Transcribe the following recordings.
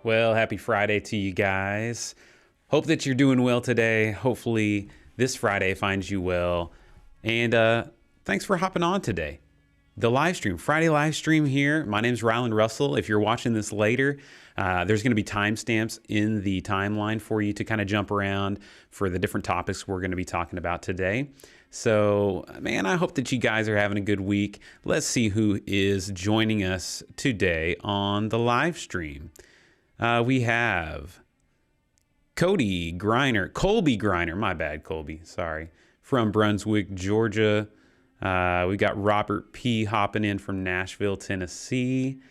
Well, happy Friday to you guys. Hope that you're doing well today. Hopefully this Friday finds you well. And thanks for hopping on today. The live stream, Friday live stream here. My name's Ryland Russell. If you're watching this later, there's going to be timestamps in the timeline for you to kind of jump around for the different topics we're going to be talking about today. So, man, I hope that you guys are having a good week. Let's see who is joining us today on the live stream. We have Colby Griner, my bad, Colby, sorry, from Brunswick, Georgia. We got Robert P. hopping in from Nashville, Tennessee,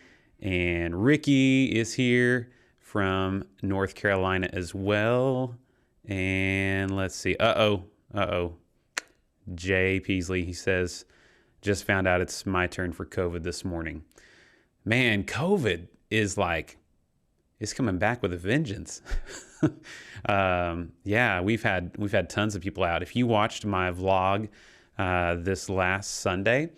and Ricky is here from North Carolina as well. And let's see, Jay Peasley, he says, just found out it's my turn for COVID this morning. Man, COVID is like, it's coming back with a vengeance. Yeah, we've had tons of people out. If you watched my vlog this last Sunday,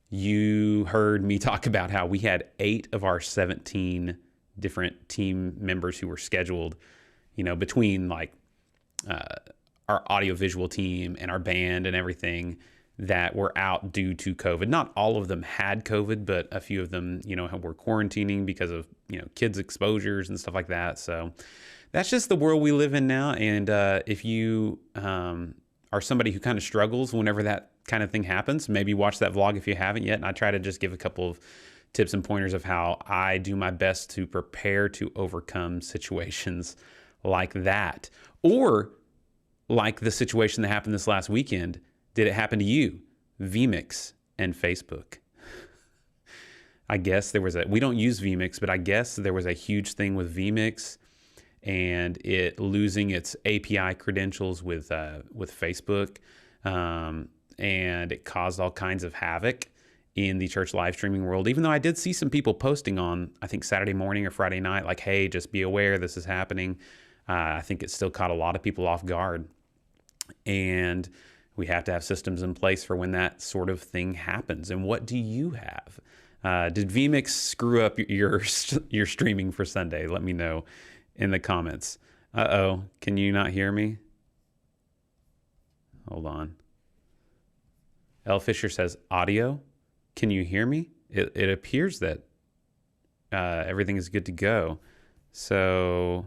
you heard me talk about how we had 8 of our 17 different team members who were scheduled, between like our audiovisual team and our band and everything, that were out due to COVID. Not all of them had COVID, but a few of them, were quarantining because of, kids' exposures and stuff like that. So that's just the world we live in now. And if you are somebody who kind of struggles whenever that kind of thing happens, maybe watch that vlog if you haven't yet. And I try to just give a couple of tips and pointers of how I do my best to prepare to overcome situations like that. Or like the situation that happened this last weekend. Did it happen to you? Vmix and Facebook. I guess we don't use Vmix, but I guess there was a huge thing with Vmix and it losing its API credentials with Facebook. And it caused all kinds of havoc in the church live streaming world, even though I did see some people posting on, I think Saturday morning or Friday night, like, hey, just be aware this is happening. I think it still caught a lot of people off guard. And we have to have systems in place for when that sort of thing happens. And what do you have? Did Vmix screw up your streaming for Sunday? Let me know in the comments. Can you not hear me? Hold on. L. Fisher says, audio? Can you hear me? It appears that everything is good to go. So,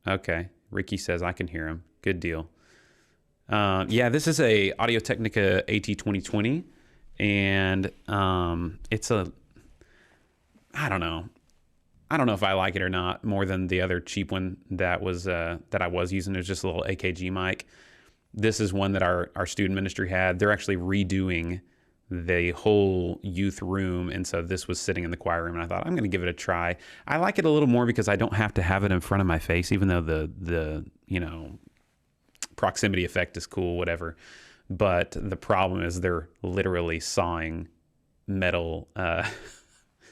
okay. Ricky says, I can hear him. Good deal. Yeah, this is a Audio Technica AT2020, and it's I don't know if I like it or not more than the other cheap one that I was using. It was just a little AKG mic. This is one that our student ministry had. They're actually redoing the whole youth room, and so this was sitting in the choir room, and I thought, I'm going to give it a try. I like it a little more because I don't have to have it in front of my face, even though the proximity effect is cool, whatever. But the problem is they're literally sawing metal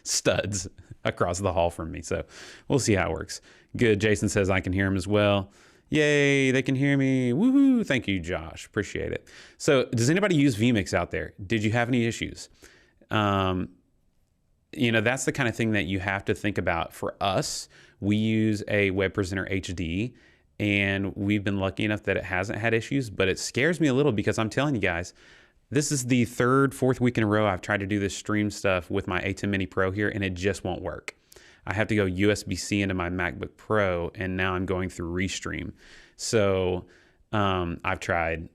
studs across the hall from me. So we'll see how it works. Good. Jason says I can hear him as well. Yay, they can hear me. Woohoo. Thank you, Josh. Appreciate it. So does anybody use Vmix out there? Did you have any issues? That's the kind of thing that you have to think about. For us, we use a ProPresenter HD, and we've been lucky enough that it hasn't had issues, but it scares me a little because I'm telling you guys, this is the 4th week in a row I've tried to do this stream stuff with my A10 Mini Pro here, and it just won't work. I have to go USB-C into my MacBook Pro, and now I'm going through Restream. So I've tried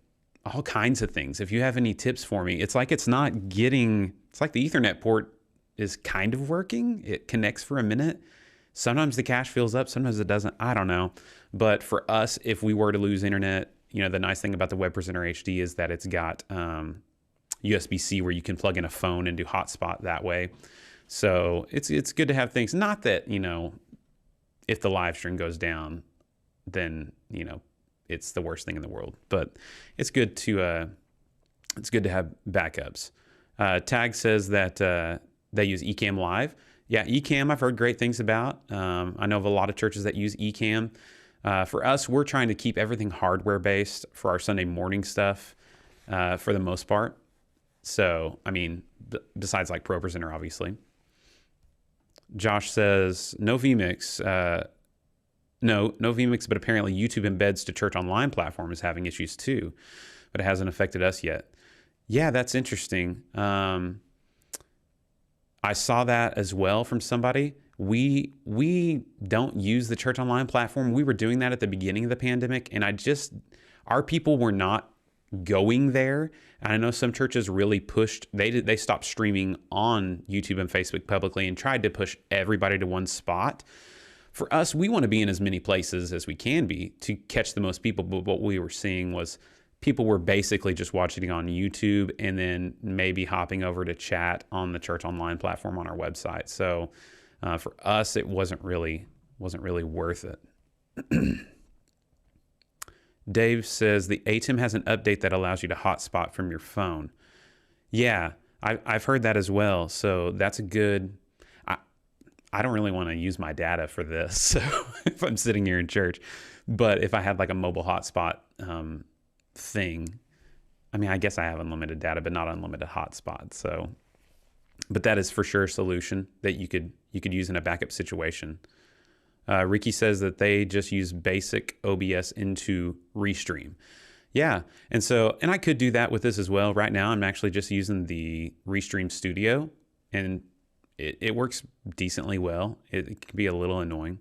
all kinds of things. If you have any tips for me, it's like the Ethernet port is kind of working. It connects for a minute. Sometimes the cache fills up, sometimes it doesn't. I don't know. But for us, if we were to lose internet, the nice thing about the ProPresenter HD is that it's got USB-C where you can plug in a phone and do hotspot that way. So it's good to have things. Not that, if the live stream goes down, then, it's the worst thing in the world. But it's good to have backups. Tag says that they use Ecamm Live. Yeah, Ecamm I've heard great things about. I know of a lot of churches that use Ecamm. For us, we're trying to keep everything hardware-based for our Sunday morning stuff for the most part. So, I mean, besides like ProPresenter, obviously. Josh says, no Vmix. No Vmix, but apparently YouTube embeds to church online platform is having issues too, but it hasn't affected us yet. Yeah, that's interesting. I saw that as well from somebody. We don't use the church online platform. We were doing that at the beginning of the pandemic, and our people were not going there. And I know some churches really pushed, they stopped streaming on YouTube and Facebook publicly and tried to push everybody to one spot. For us, we want to be in as many places as we can be to catch the most people. But what we were seeing was people were basically just watching it on YouTube and then maybe hopping over to chat on the church online platform on our website. So for us, it wasn't really worth it. Dave says the Ecamm has an update that allows you to hotspot from your phone. Yeah, I've heard that as well. So that's a good. I don't really want to use my data for this, so if I'm sitting here in church, but if I had like a mobile hotspot thing, I mean, I guess I have unlimited data, but not unlimited hotspot. So, but that is for sure a solution that you could use in a backup situation. Ricky says that they just use basic OBS into Restream. Yeah, and I could do that with this as well. Right now, I'm actually just using the Restream Studio, and it works decently well. It can be a little annoying.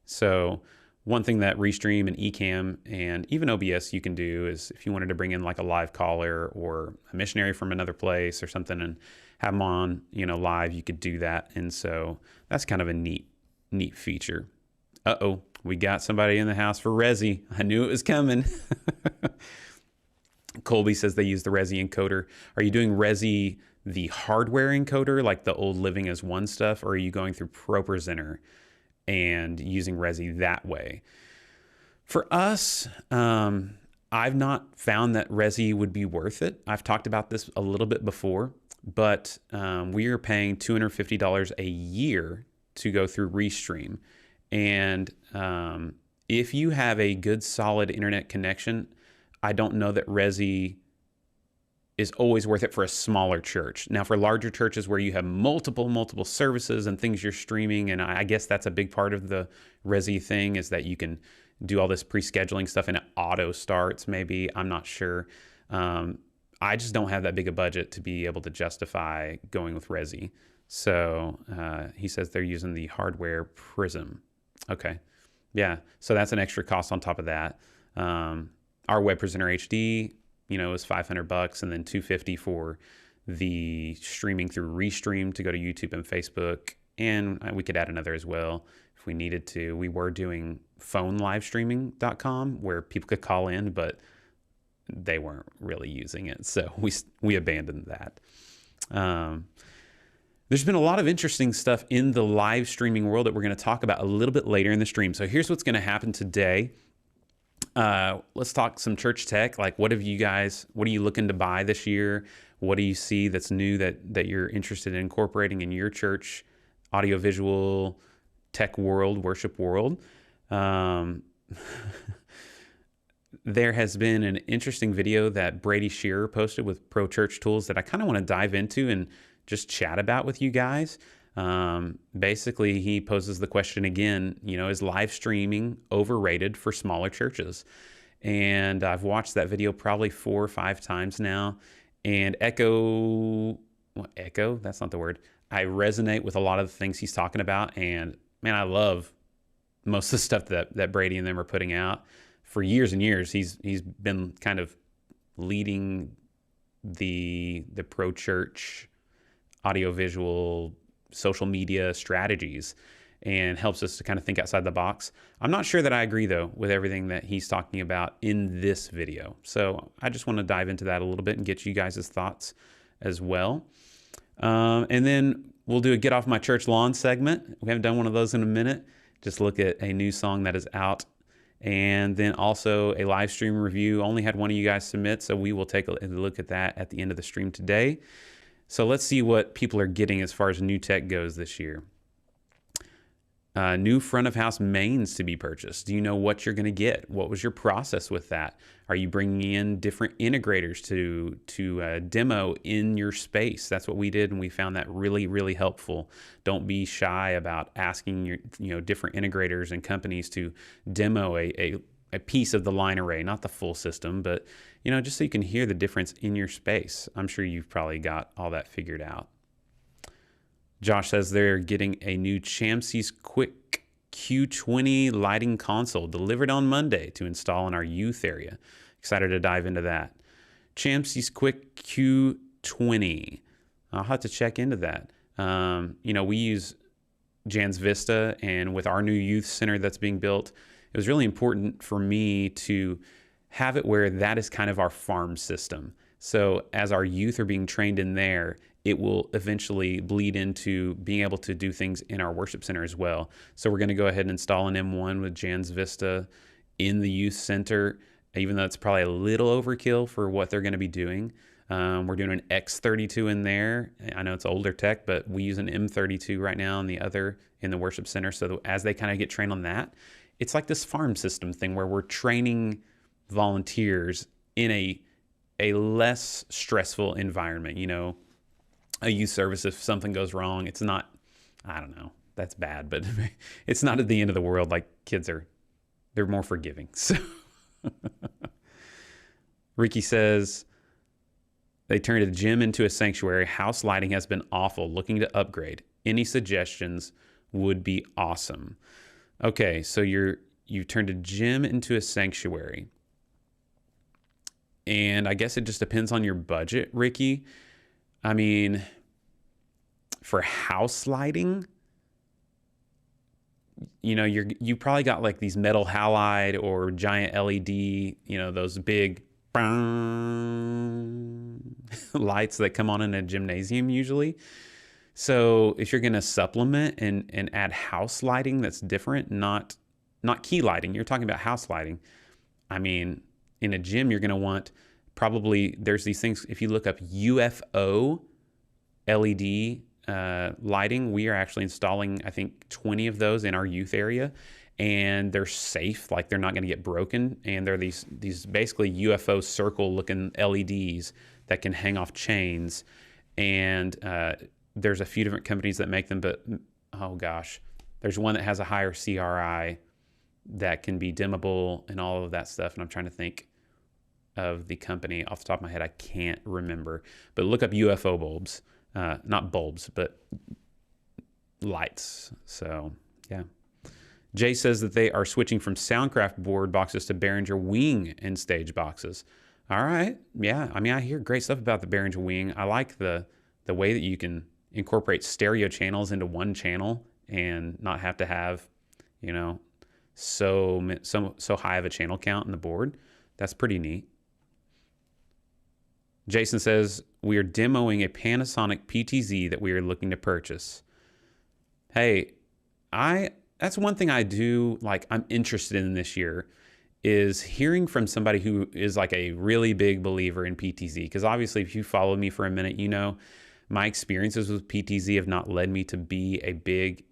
So one thing that Restream and Ecamm and even OBS you can do is if you wanted to bring in like a live caller or a missionary from another place or something and have them on, live, you could do that. And so that's kind of a neat feature. Uh-oh, we got somebody in the house for Resi. I knew it was coming. Colby says they use the Resi encoder. Are you doing Resi the hardware encoder, like the old Living as One stuff, or are you going through ProPresenter and using Resi that way? For us, I've not found that Resi would be worth it. I've talked about this a little bit before, but we are paying $250 a year to go through Restream. And if you have a good, solid internet connection, I don't know that Resi is always worth it for a smaller church. Now, for larger churches where you have multiple services and things you're streaming, and I guess that's a big part of the Resi thing is that you can do all this pre-scheduling stuff and it auto starts maybe. I'm not sure. I just don't have that big a budget to be able to justify going with Resi. So he says they're using the hardware Prism. Okay. Yeah. So that's an extra cost on top of that. Our Web Presenter HD, is $500 and then $250 for the streaming through Restream to go to YouTube and Facebook. And we could add another as well if we needed to. We were doing phonelivestreaming.com where people could call in, but they weren't really using it. So we abandoned that. There's been a lot of interesting stuff in the live streaming world that we're going to talk about a little bit later in the stream. So here's what's going to happen today. Let's talk some church tech. Like, what are you looking to buy this year? What do you see that's new that you're interested in incorporating in your church, audiovisual, tech world, worship world? There has been an interesting video that Brady Shearer posted with Pro Church Tools that I kind of want to dive into and just chat about with you guys. Basically, he poses the question again, is live streaming overrated for smaller churches? And I've watched that video probably 4 or 5 times now. And echo, that's not the word. I resonate with a lot of the things he's talking about. And man, I love most of the stuff that Brady and them are putting out. For years and years, he's been kind of leading the pro church audiovisual social media strategies and helps us to kind of think outside the box. I'm not sure that I agree though with everything that he's talking about in this video. So I just want to dive into that a little bit and get you guys' thoughts as well. And then we'll do a Get Off My Church Lawn segment. We haven't done one of those in a minute. Just look at a new song that is out. And then also a live stream review. Only had one of you guys submit, so we will take a look at that at the end of the stream today. So let's see what people are getting as far as new tech goes this year. New front of house mains to be purchased. Do you know what you're going to get? What was your process with that? Are you bringing in different integrators to demo in your space? That's what we did, and we found that really, really helpful. Don't be shy about asking your different integrators and companies to demo a piece of the line array, not the full system, but just so you can hear the difference in your space. I'm sure you've probably got all that figured out. Josh says they're getting a new Chamsey's Quick Q20 lighting console delivered on Monday to install in our youth area. Excited to dive into that. Chamsey's Quick Q20. I'll have to check into that. We use Jans Vista, and with our new youth center that's being built, it was really important for me to have it where that is kind of our farm system. So as our youth are being trained in there, it will eventually bleed into being able to do things in our worship center as well. So we're going to go ahead and install an M1 with Jans Vista in the youth center, even though it's probably a little overkill for what they're going to be doing. We're doing an X32 in there. I know it's older tech, but we use an M32 right now in the worship center. So as they kind of get trained on that, it's like this farm system thing where we're training volunteers in a less stressful environment. A youth service, if something goes wrong, it's not, I don't know, that's bad, but it's not at the end of the world. Like, kids they're more forgiving. So Ricky says they turned a gym into a sanctuary. House lighting has been awful. Looking to upgrade. Any suggestions would be awesome. Okay, so you turned a gym into a sanctuary. And I guess it just depends on your budget, Ricky. I mean, for house lighting, you probably got like these metal halide or giant LED, those big lights that come on in a gymnasium usually. So if you're going to supplement and add house lighting that's different, not key lighting, you're talking about house lighting. I mean, in a gym, you're going to want probably, there's these things, if you look up UFO LED lighting, we are actually installing, I think, 20 of those in our youth area, and they're safe, like they're not going to get broken, and they're these basically UFO circle looking LEDs that can hang off chains, and there's a few different companies that make them, but oh gosh, there's one that has a higher CRI that can be dimmable and all of that stuff, and I'm trying to think of the company off the top of my head. I can't remember, but look up UFO bulbs, not bulbs, but lights. So yeah. Jay says that they are switching from Soundcraft board boxes to Behringer Wing and stage boxes. All right. Yeah. I mean, I hear great stuff about the Behringer Wing. I like the way that you can incorporate stereo channels into one channel and not have to have, so high of a channel count in the board. That's pretty neat. Jason says, we are demoing a Panasonic PTZ that we are looking to purchase. Hey, that's one thing I do, like, I'm interested in this year, is hearing from somebody who is like a really big believer in PTZ. Because obviously, if you follow me for a minute, my experiences with PTZ have not led me to be a big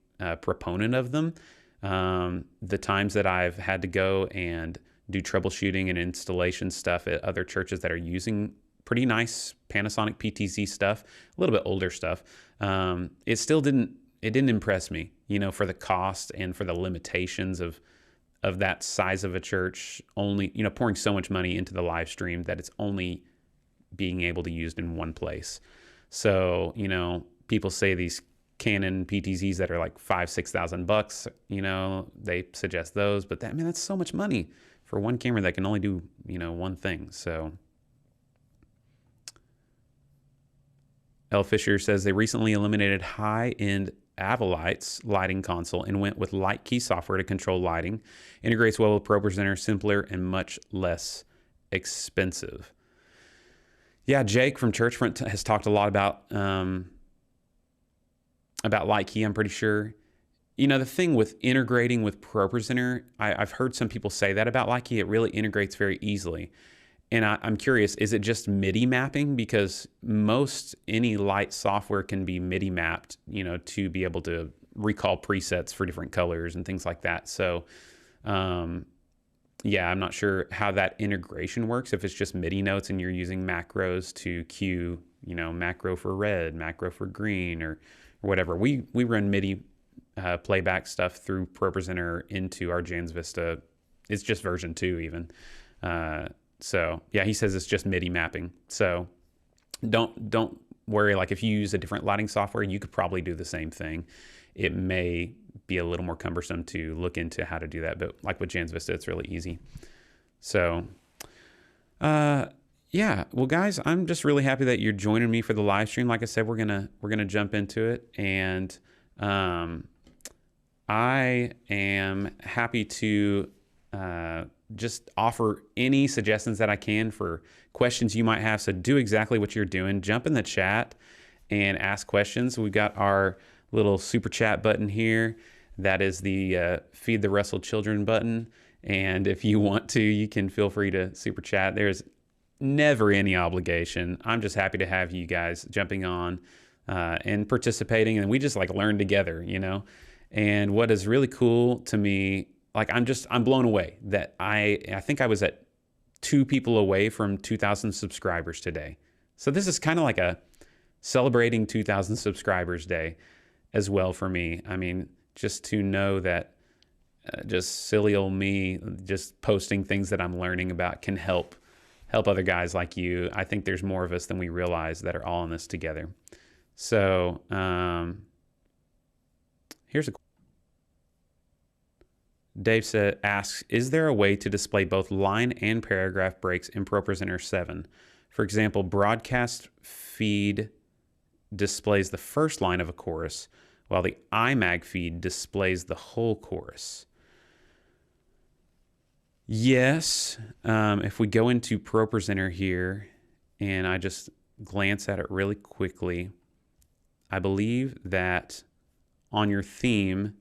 proponent of them. The times that I've had to go and do troubleshooting and installation stuff at other churches that are using pretty nice Panasonic PTZ stuff, a little bit older stuff, it still didn't impress me, for the cost and for the limitations of that size of a church, only, pouring so much money into the live stream that it's only being able to used in one place. So, people say these Canon PTZs that are like $5,000-$6,000, they suggest those, but that's so much money for one camera that can only do, one thing. So L. Fisher says they recently eliminated high-end Avalites lighting console and went with Light Key software to control lighting. Integrates well with ProPresenter, simpler and much less expensive. Yeah, Jake from Churchfront has talked a lot about Light Key, I'm pretty sure. The thing with integrating with ProPresenter, I've heard some people say that about Light Key. It really integrates very easily. And I'm curious, is it just MIDI mapping? Because any light software can be MIDI mapped, to be able to recall presets for different colors and things like that. So, yeah, I'm not sure how that integration works. If it's just MIDI notes and you're using macros to cue, you know, macro for red, macro for green, or whatever. We run MIDI playback stuff through ProPresenter into our Jans Vista. It's just version 2 even. So yeah, he says it's just MIDI mapping. So don't worry. Like if you use a different lighting software, you could probably do the same thing. It may be a little more cumbersome to look into how to do that, but like with Jans Vista, it's really easy. So, yeah, well guys, I'm just really happy that you're joining me for the live stream. Like I said, we're gonna jump into it, and I am happy to just offer any suggestions that I can for questions you might have. So do exactly what you're doing. Jump in the chat and ask questions. We've got our little super chat button here. That is the Feed the Russell Children button. And if you want to, you can feel free to super chat. There's never any obligation. I'm just happy to have you guys jumping on and participating. And we just like learn together, you know? And what is really cool to me, like I'm blown away that I think I was at 2 people away from 2,000 subscribers today. So this is kind of like a celebrating 2,000 subscribers day as well for me. I mean, just to know that just silly old me just posting things that I'm learning about can help other guys like you. I think there's more of us than we realize that are all in this together. So here's a Dave asks, is there a way to display both line and paragraph breaks in ProPresenter 7? For example, broadcast feed displays the first line of a chorus, while the iMag feed displays the whole chorus. Yes, if we go into ProPresenter here, and I just glance at it really quickly, I believe that on your theme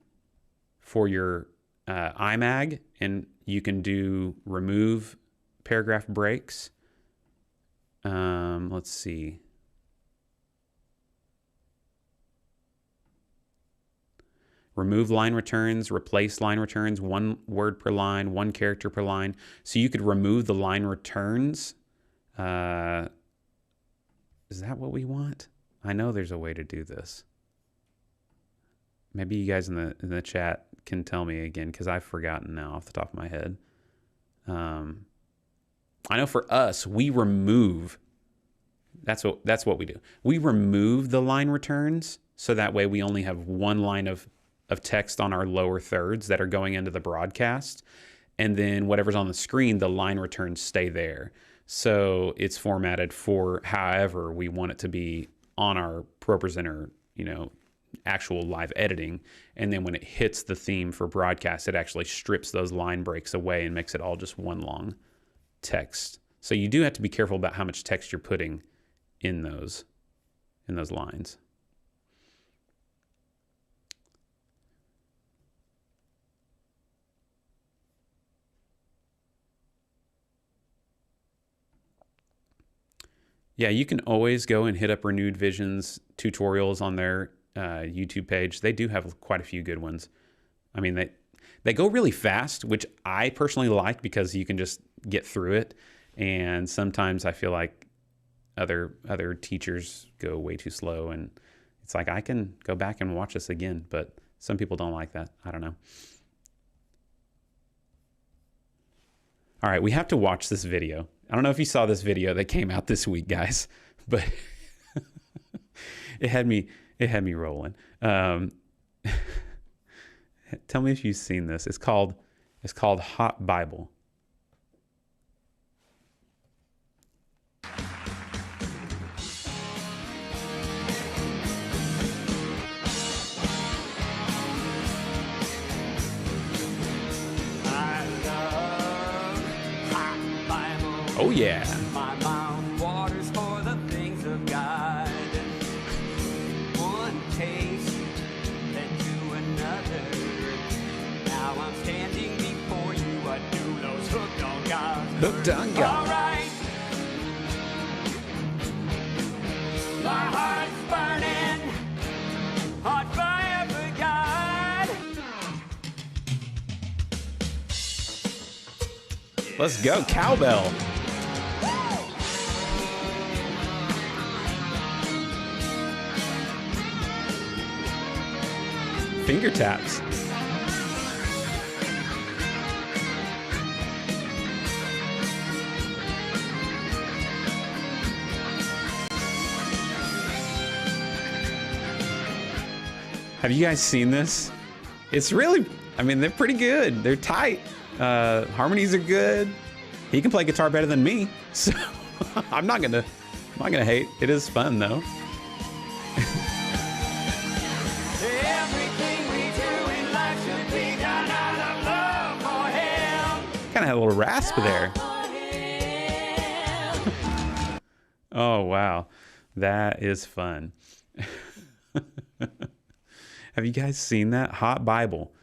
for your iMag, and you can do remove paragraph breaks. Let's see. Remove line returns, replace line returns, 1 word per line, 1 character per line. So you could remove the line returns. Is that what we want? I know there's a way to do this. Maybe you guys in the chat can tell me again, because I've forgotten now off the top of my head. I know for us, we remove. That's what we do. We remove the line returns, so that way we only have 1 line of text on our lower thirds that are going into the broadcast, and then whatever's on the screen, the line returns stay there. So it's formatted for however we want it to be on our ProPresenter, you know, actual live editing. And then when it hits the theme for broadcast, it actually strips those line breaks away and makes it all just 1 long text. So you do have to be careful about how much text you're putting in those lines. Yeah, you can always go and hit up Renewed Vision's tutorials on their YouTube page. They do have quite a few good ones. I mean, they go really fast, which I personally like because you can just get through it. And sometimes I feel like other teachers go way too slow, and it's like I can go back and watch this again, but some people don't like that. I don't know. All right, we have to watch this video. I don't know if you saw this video that came out this week, guys, but it had me rolling. Tell me if you've seen this. It's called Hot Bible. Oh yeah. My mouth waters for the things of God. One taste led to another. Now I'm standing before you. I do those hooked on God. Hooked on God. All right. My heart's burning. On fire for God. Let's go. Cowbell. Finger taps. Have you guys seen this? It's really, I mean, they're pretty good. They're tight. Harmonies are good. He can play guitar better than me, so I'm not gonna hate. It is fun though. Kind of had a little rasp there. Oh wow, that is fun. Have you guys seen that? Hot Bible.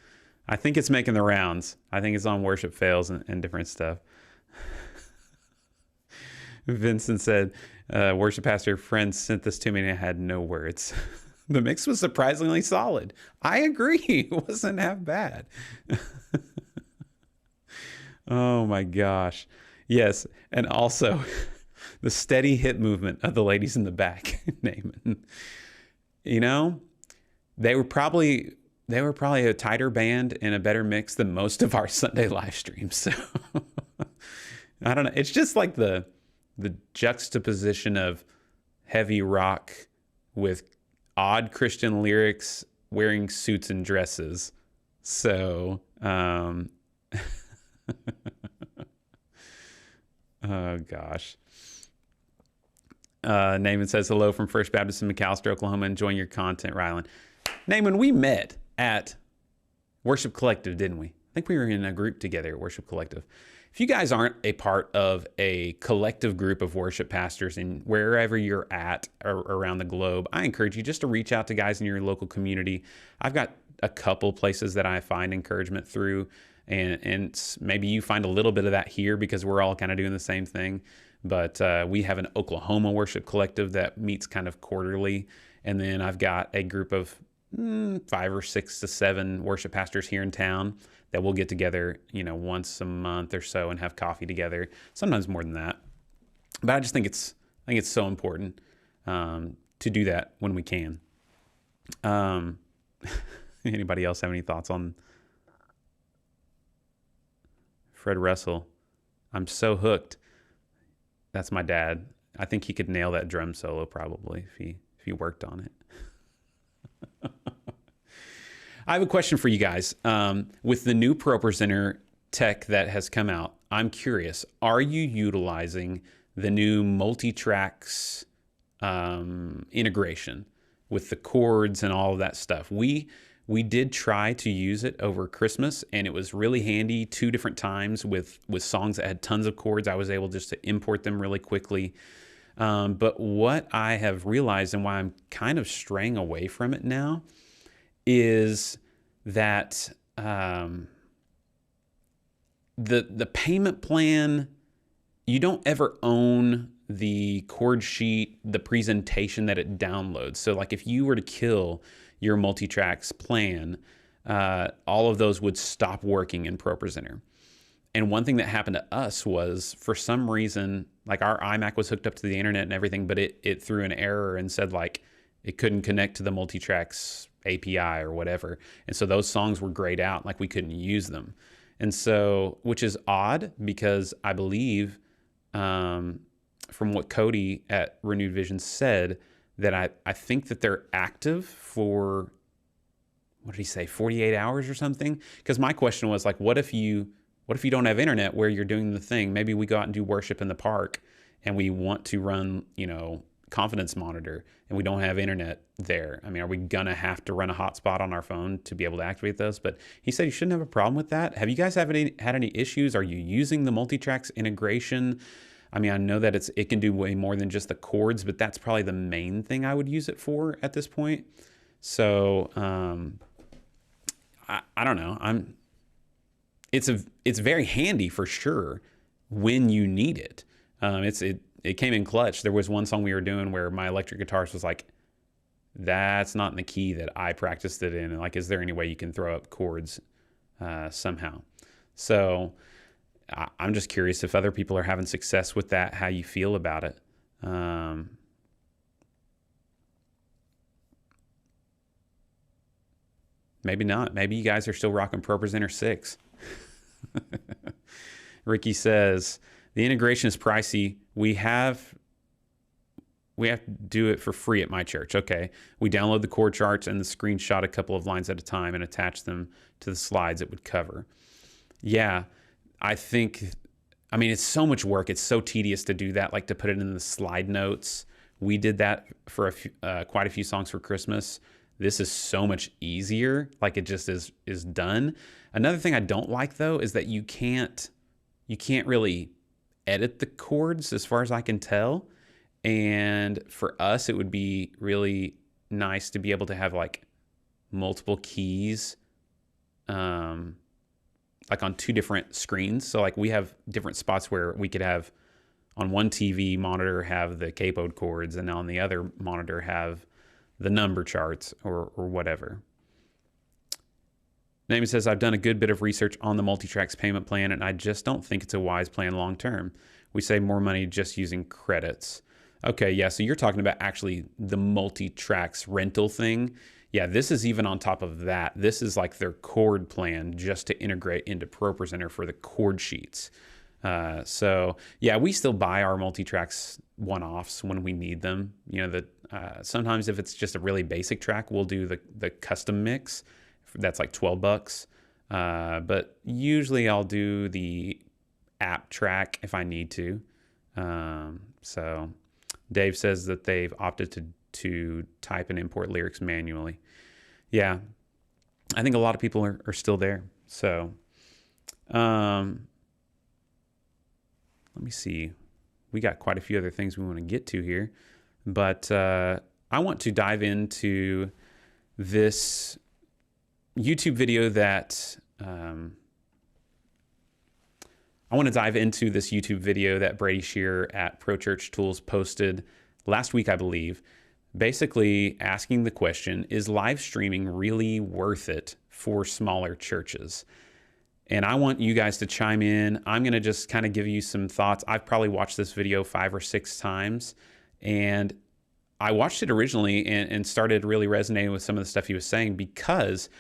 I think it's making the rounds. I think it's on Worship Fails and different stuff. Vincent said, worship pastor friend sent this to me and I had no words. The mix was surprisingly solid. I agree. It wasn't half bad. Oh my gosh. Yes. And also the steady hip movement of the ladies in the back. Naaman. You know, they were probably a tighter band and a better mix than most of our Sunday live streams. So I don't know. It's just like the juxtaposition of heavy rock with odd Christian lyrics, wearing suits and dresses. So, oh gosh. Naaman says hello from First Baptist in McAllister, Oklahoma. Enjoying your content, Rylan. Naaman, we met at Worship Collective, didn't we? I think we were in a group together at Worship Collective. If you guys aren't a part of a collective group of worship pastors and wherever you're at or around the globe, I encourage you just to reach out to guys in your local community. I've got a couple places that I find encouragement through, and maybe you find a little bit of that here because we're all kind of doing the same thing. But we have an Oklahoma worship collective that meets kind of quarterly. And then I've got a group of 5 or 6 to 7 worship pastors here in town that we'll get together, once a month or so and have coffee together. Sometimes more than that. But I just think it's so important to do that when we can. Anybody else have any thoughts on Fred Russell? I'm so hooked. That's my dad. I think he could nail that drum solo probably if he worked on it. I have a question for you guys. With the new ProPresenter tech that has come out, I'm curious, are you utilizing the new Multitracks integration with the chords and all of that stuff? We did try to use it over Christmas, and it was really handy 2 different times with songs that had tons of chords. I was able just to import them really quickly. But what I have realized and why I'm kind of straying away from it now is that the payment plan, you don't ever own the chord sheet, the presentation that it downloads. So like if you were to kill your Multitracks plan, all of those would stop working in ProPresenter. And one thing that happened to us was, for some reason, like our iMac was hooked up to the internet and everything, but it threw an error and said like it couldn't connect to the Multitracks API or whatever. And so those songs were grayed out, like we couldn't use them. And so, which is odd because I believe from what Cody at Renewed Vision said, that I think that they're active for, what did he say, 48 hours or something? Because my question was like, what if you don't have internet where you're doing the thing? Maybe we go out and do worship in the park and we want to run, confidence monitor and we don't have internet there. I mean, are we going to have to run a hotspot on our phone to be able to activate those? But he said you shouldn't have a problem with that. Have you guys had any issues? Are you using the Multitracks integration? I mean, I know that it can do way more than just the chords, but that's probably the main thing I would use it for at this point. So I don't know. It's very handy for sure when you need it. It came in clutch. There was one song we were doing where my electric guitarist was like, that's not in the key that I practiced it in. And like, is there any way you can throw up chords somehow? So I'm just curious if other people are having success with that, how you feel about it. Maybe not. Maybe you guys are still rocking ProPresenter 6. Ricky says, the integration is pricey. We have to do it for free at my church. Okay. We download the chord charts and the screenshot a couple of lines at a time and attach them to the slides it would cover. Yeah. I mean, it's so much work. It's so tedious to do that, like to put it in the slide notes. We did that for quite a few songs for Christmas. This is so much easier. Like, it just is done. Another thing I don't like, though, is that you can't really edit the chords as far as I can tell. And for us, it would be really nice to be able to have like multiple keys, like on two different screens. So like we have different spots where we could have on one TV monitor have the capoed chords, and on the other monitor have the number charts or whatever. Naomi says, I've done a good bit of research on the Multitracks payment plan, and I just don't think it's a wise plan long term. We save more money just using credits. Okay, yeah, so you're talking about actually the Multitracks rental thing. Yeah, this is even on top of that. This is like their chord plan just to integrate into ProPresenter for the chord sheets. So yeah, we still buy our Multitracks one-offs when we need them. You know, sometimes if it's just a really basic track, we'll do the custom mix. That's like $12. But usually I'll do the app track if I need to. So Dave says that they've opted to type and import lyrics manually. Yeah, I think a lot of people are still there. So let me see. We got quite a few other things we want to get to here. But I want to dive into this YouTube video that Brady Shearer at Pro Church Tools posted last week, I believe, basically asking the question, is live streaming really worth it for smaller churches? And I want you guys to chime in. I'm going to just kind of give you some thoughts. I've probably watched this video 5 or 6 times, and I watched it originally and started really resonating with some of the stuff he was saying, because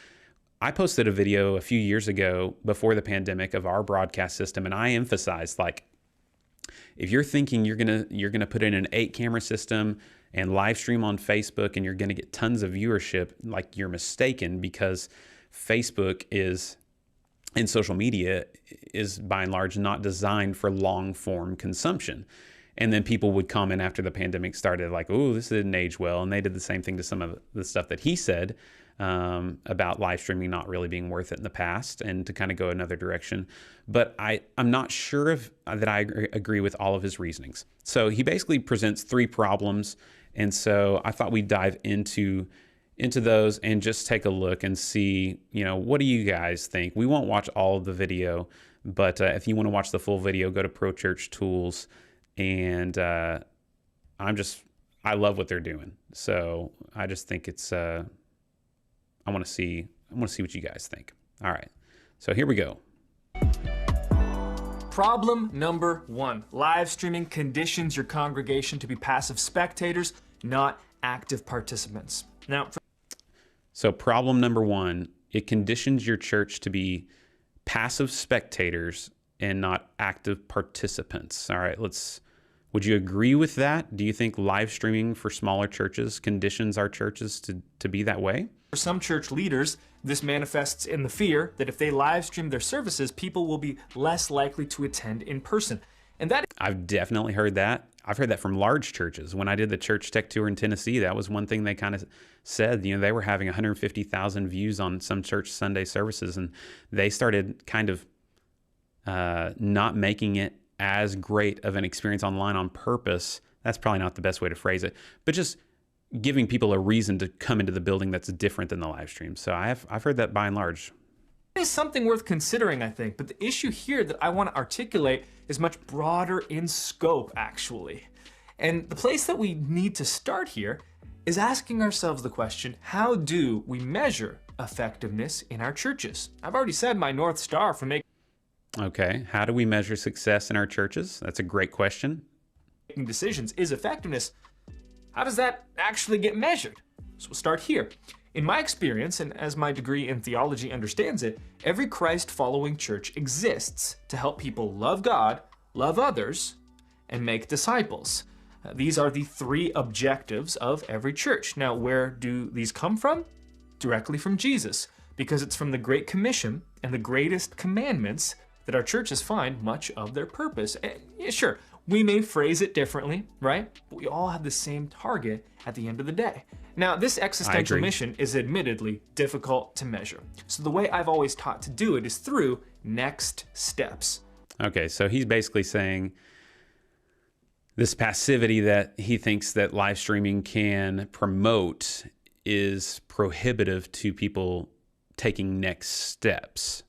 I posted a video a few years ago before the pandemic of our broadcast system, and I emphasized, like, if you're thinking you're gonna put in an 8-camera system and live stream on Facebook and you're gonna get tons of viewership, like, you're mistaken, because Facebook and social media is by and large not designed for long form consumption. And then people would comment after the pandemic started, like, oh, this didn't age well. And they did the same thing to some of the stuff that he said about live streaming not really being worth it in the past, and to kind of go another direction. But I'm not sure that I agree with all of his reasonings. So he basically presents 3 problems. And so I thought we'd dive into those and just take a look and see, what do you guys think? We won't watch all of the video, but if you want to watch the full video, go to Pro Church Tools. And I love what they're doing. So I just think it's, I want to see what you guys think. All right. So here we go. Problem number 1. Live streaming conditions your congregation to be passive spectators, not active participants. Now, so problem number 1, it conditions your church to be passive spectators and not active participants. All right, would you agree with that? Do you think live streaming for smaller churches conditions our churches to be that way? For some church leaders, this manifests in the fear that if they live stream their services, people will be less likely to attend in person. And that I've definitely heard that. I've heard that from large churches. When I did the church tech tour in Tennessee, that was one thing they kind of said. They were having 150,000 views on some church Sunday services, and they started kind of not making it as great of an experience online on purpose. That's probably not the best way to phrase it, but just giving people a reason to come into the building that's different than the live stream. So I've heard that by and large. It is something worth considering, I think, but the issue here that I want to articulate is much broader in scope, actually. And the place that we need to start here is asking ourselves the question, how do we measure effectiveness in our churches? I've already said my North Star for making Okay. How do we measure success in our churches? That's a great question. Making decisions is effectiveness. How does that actually get measured? So we'll start here. In my experience, and as my degree in theology understands it, every Christ-following church exists to help people love God, love others, and make disciples. These are the three objectives of every church. Now, where do these come from? Directly from Jesus, because it's from the Great Commission and the greatest commandments that our churches find much of their purpose. And yeah, sure, we may phrase it differently, right? But we all have the same target at the end of the day. Now, this existential mission is admittedly difficult to measure. So the way I've always taught to do it is through next steps. Okay, so he's basically saying this passivity that he thinks that live streaming can promote is prohibitive to people taking next steps.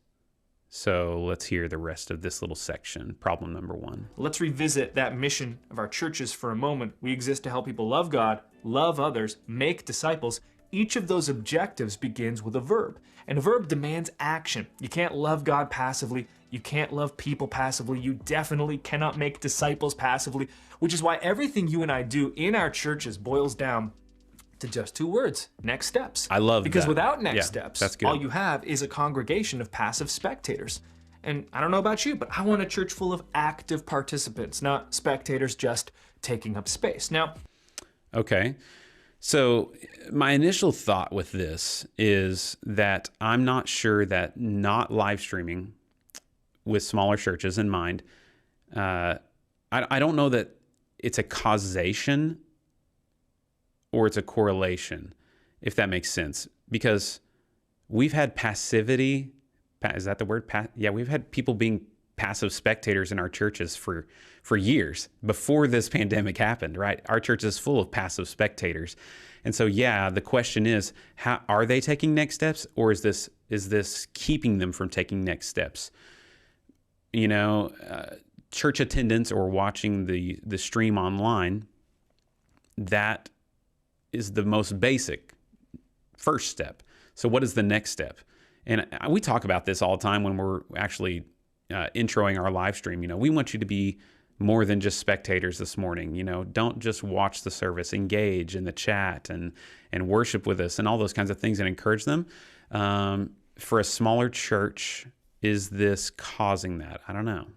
So let's hear the rest of this little section. Problem number 1. Let's revisit that mission of our churches for a moment. We exist to help people love God, love others, make disciples. Each of those objectives begins with a verb, and a verb demands action. You can't love God passively. You can't love people passively. You definitely cannot make disciples passively, which is why everything you and I do in our churches boils down to just 2 words: next steps. I love that. Because without next steps, that's good. all you have is a congregation of passive spectators. And I don't know about you, but I want a church full of active participants, not spectators just taking up space. Now, okay. So my initial thought with this is that I'm not sure that not live streaming with smaller churches in mind, I don't know that it's a causation or it's a correlation, if that makes sense. Because we've had passivity, is that the word? Yeah, we've had people being passive spectators in our churches for years before this pandemic happened, right? Our church is full of passive spectators. And so, yeah, the question is, how are they taking next steps, or is this keeping them from taking next steps? You know, church attendance or watching the stream online, that is the most basic first step. So what is the next step? And we talk about this all the time when we're actually introing our live stream. You know, we want you to be more than just spectators this morning. You know, don't just watch the service, engage in the chat and worship with us and all those kinds of things and encourage them. For a smaller church, is this causing that? I don't know.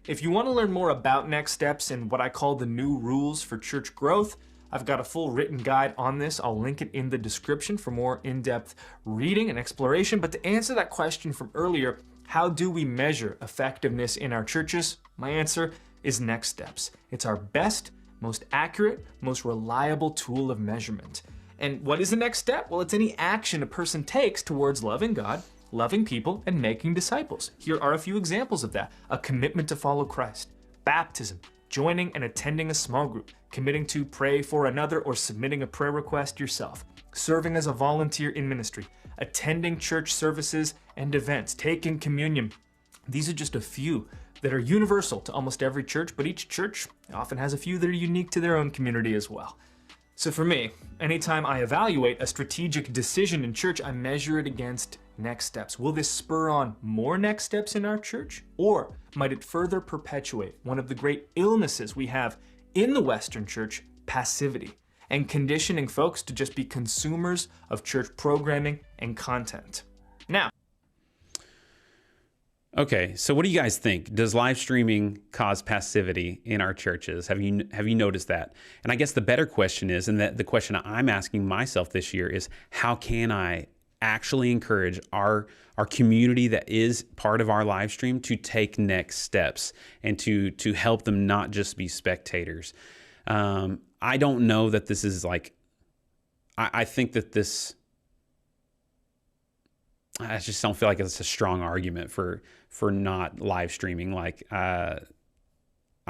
if you want to learn more about next steps and what I call the new rules for church growth, I've got a full written guide on this. I'll link it in the description for more in-depth reading and exploration. But to answer that question from earlier, how do we measure effectiveness in our churches? My answer is next steps. It's our best, most accurate, most reliable tool of measurement. And what is the next step? Well, it's any action a person takes towards loving God, loving people, and making disciples. Here are a few examples of that. A commitment to follow Christ, baptism, joining and attending a small group, committing to pray for another or submitting a prayer request yourself, serving as a volunteer in ministry, attending church services and events, taking communion. These are just a few that are universal to almost every church, but each church often has a few that are unique to their own community as well. So for me, anytime I evaluate a strategic decision in church, I measure it against next steps. Will this spur on more next steps in our church? Or might it further perpetuate one of the great illnesses we have in the Western church, passivity, and conditioning folks to just be consumers of church programming and content? Now, okay, so what do you guys think? Does live streaming cause passivity in our churches? Have you noticed that? And I guess the better question is, and the question I'm asking myself this year is, how can I actually encourage our community that is part of our live stream to take next steps and to help them not just be spectators? I don't know that this is like, I think that this, I just don't feel like it's a strong argument for not live streaming. Like, I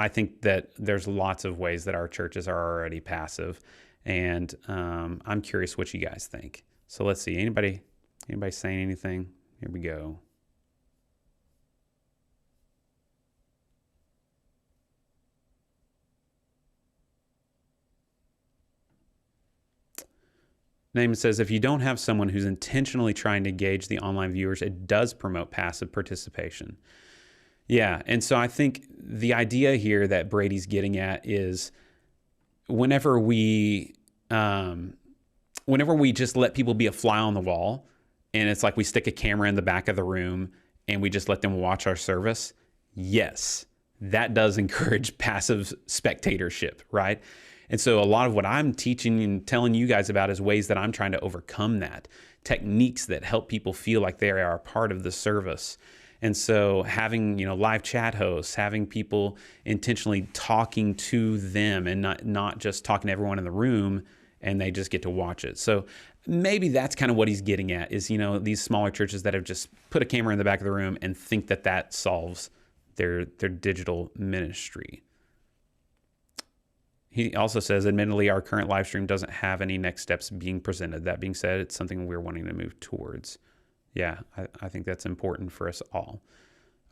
think that there's lots of ways that our churches are already passive, and I'm curious what you guys think. So let's see. Anybody saying anything? Here we go. Naaman says, if you don't have someone who's intentionally trying to engage the online viewers, it does promote passive participation. Yeah. And so I think the idea here that Brady's getting at is whenever we just let people be a fly on the wall, and it's like we stick a camera in the back of the room and we just let them watch our service, yes, that does encourage passive spectatorship, right? And so a lot of what I'm teaching and telling you guys about is ways that I'm trying to overcome that, techniques that help people feel like they are a part of the service. And so having, live chat hosts, having people intentionally talking to them and not just talking to everyone in the room and they just get to watch it. So maybe that's kind of what he's getting at is, these smaller churches that have just put a camera in the back of the room and think that that solves their digital ministry. He also says, admittedly, our current live stream doesn't have any next steps being presented. That being said, it's something we're wanting to move towards. Yeah, I think that's important for us all.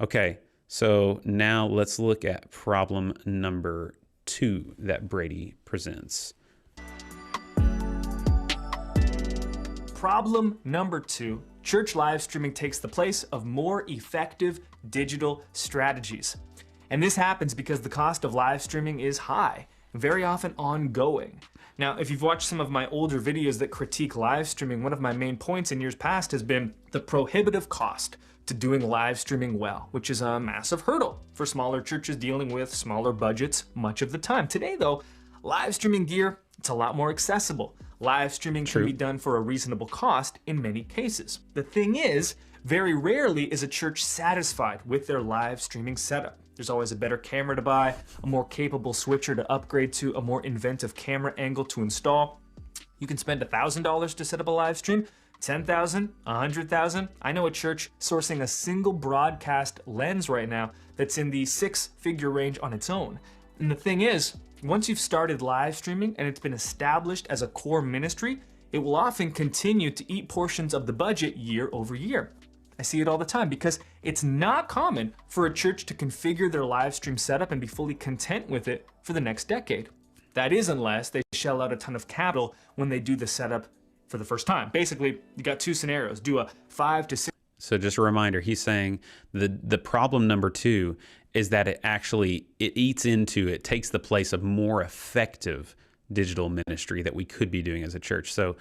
Okay, so now let's look at problem number 2 that Brady presents. Problem number 2, church live streaming takes the place of more effective digital strategies. And this happens because the cost of live streaming is high, very often ongoing. Now, if you've watched some of my older videos that critique live streaming, one of my main points in years past has been the prohibitive cost to doing live streaming well, which is a massive hurdle for smaller churches dealing with smaller budgets much of the time. Today, though, live streaming gear, it's a lot more accessible. Live streaming can be done for a reasonable cost in many cases. The thing is, very rarely is a church satisfied with their live streaming setup. There's always a better camera to buy, a more capable switcher to upgrade to, a more inventive camera angle to install. You can spend $1,000 to set up a live stream, $10,000, $100,000. I know a church sourcing a single broadcast lens right now that's in the 6-figure range on its own. And the thing is, once you've started live streaming and it's been established as a core ministry, it will often continue to eat portions of the budget year over year. I see it all the time because it's not common for a church to configure their live stream setup and be fully content with it for the next decade. That is unless they shell out a ton of capital when they do the setup for the first time. Basically, you got 2 scenarios. Do a 5 to 6. So just a reminder, he's saying the problem number 2 is that it eats into, it takes the place of more effective digital ministry that we could be doing as a church. So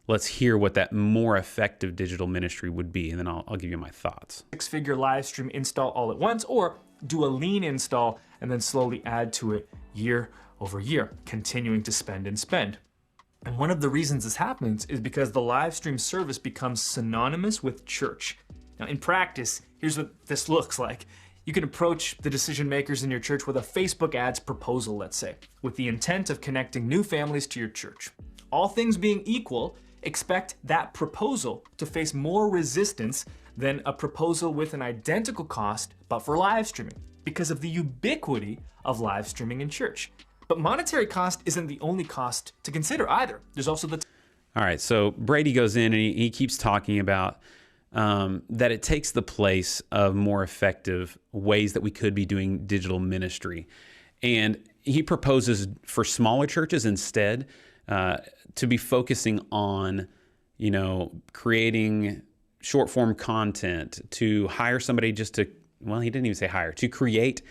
let's hear what that more effective digital ministry would be, and then I'll give you my thoughts. 6-figure live stream install all at once, or do a lean install and then slowly add to it year over year, continuing to spend and spend. And one of the reasons this happens is because the live stream service becomes synonymous with church. Now, in practice, here's what this looks like. You can approach the decision makers in your church with a Facebook ads proposal, let's say, with the intent of connecting new families to your church. All things being equal, expect that proposal to face more resistance than a proposal with an identical cost, but for live streaming, because of the ubiquity of live streaming in church. But monetary cost isn't the only cost to consider either. There's also the... All right, so Brady goes in and he keeps talking about that it takes the place of more effective ways that we could be doing digital ministry. And he proposes for smaller churches instead to be focusing on, creating short form content, to hire somebody just to, well, he didn't even say hire, to create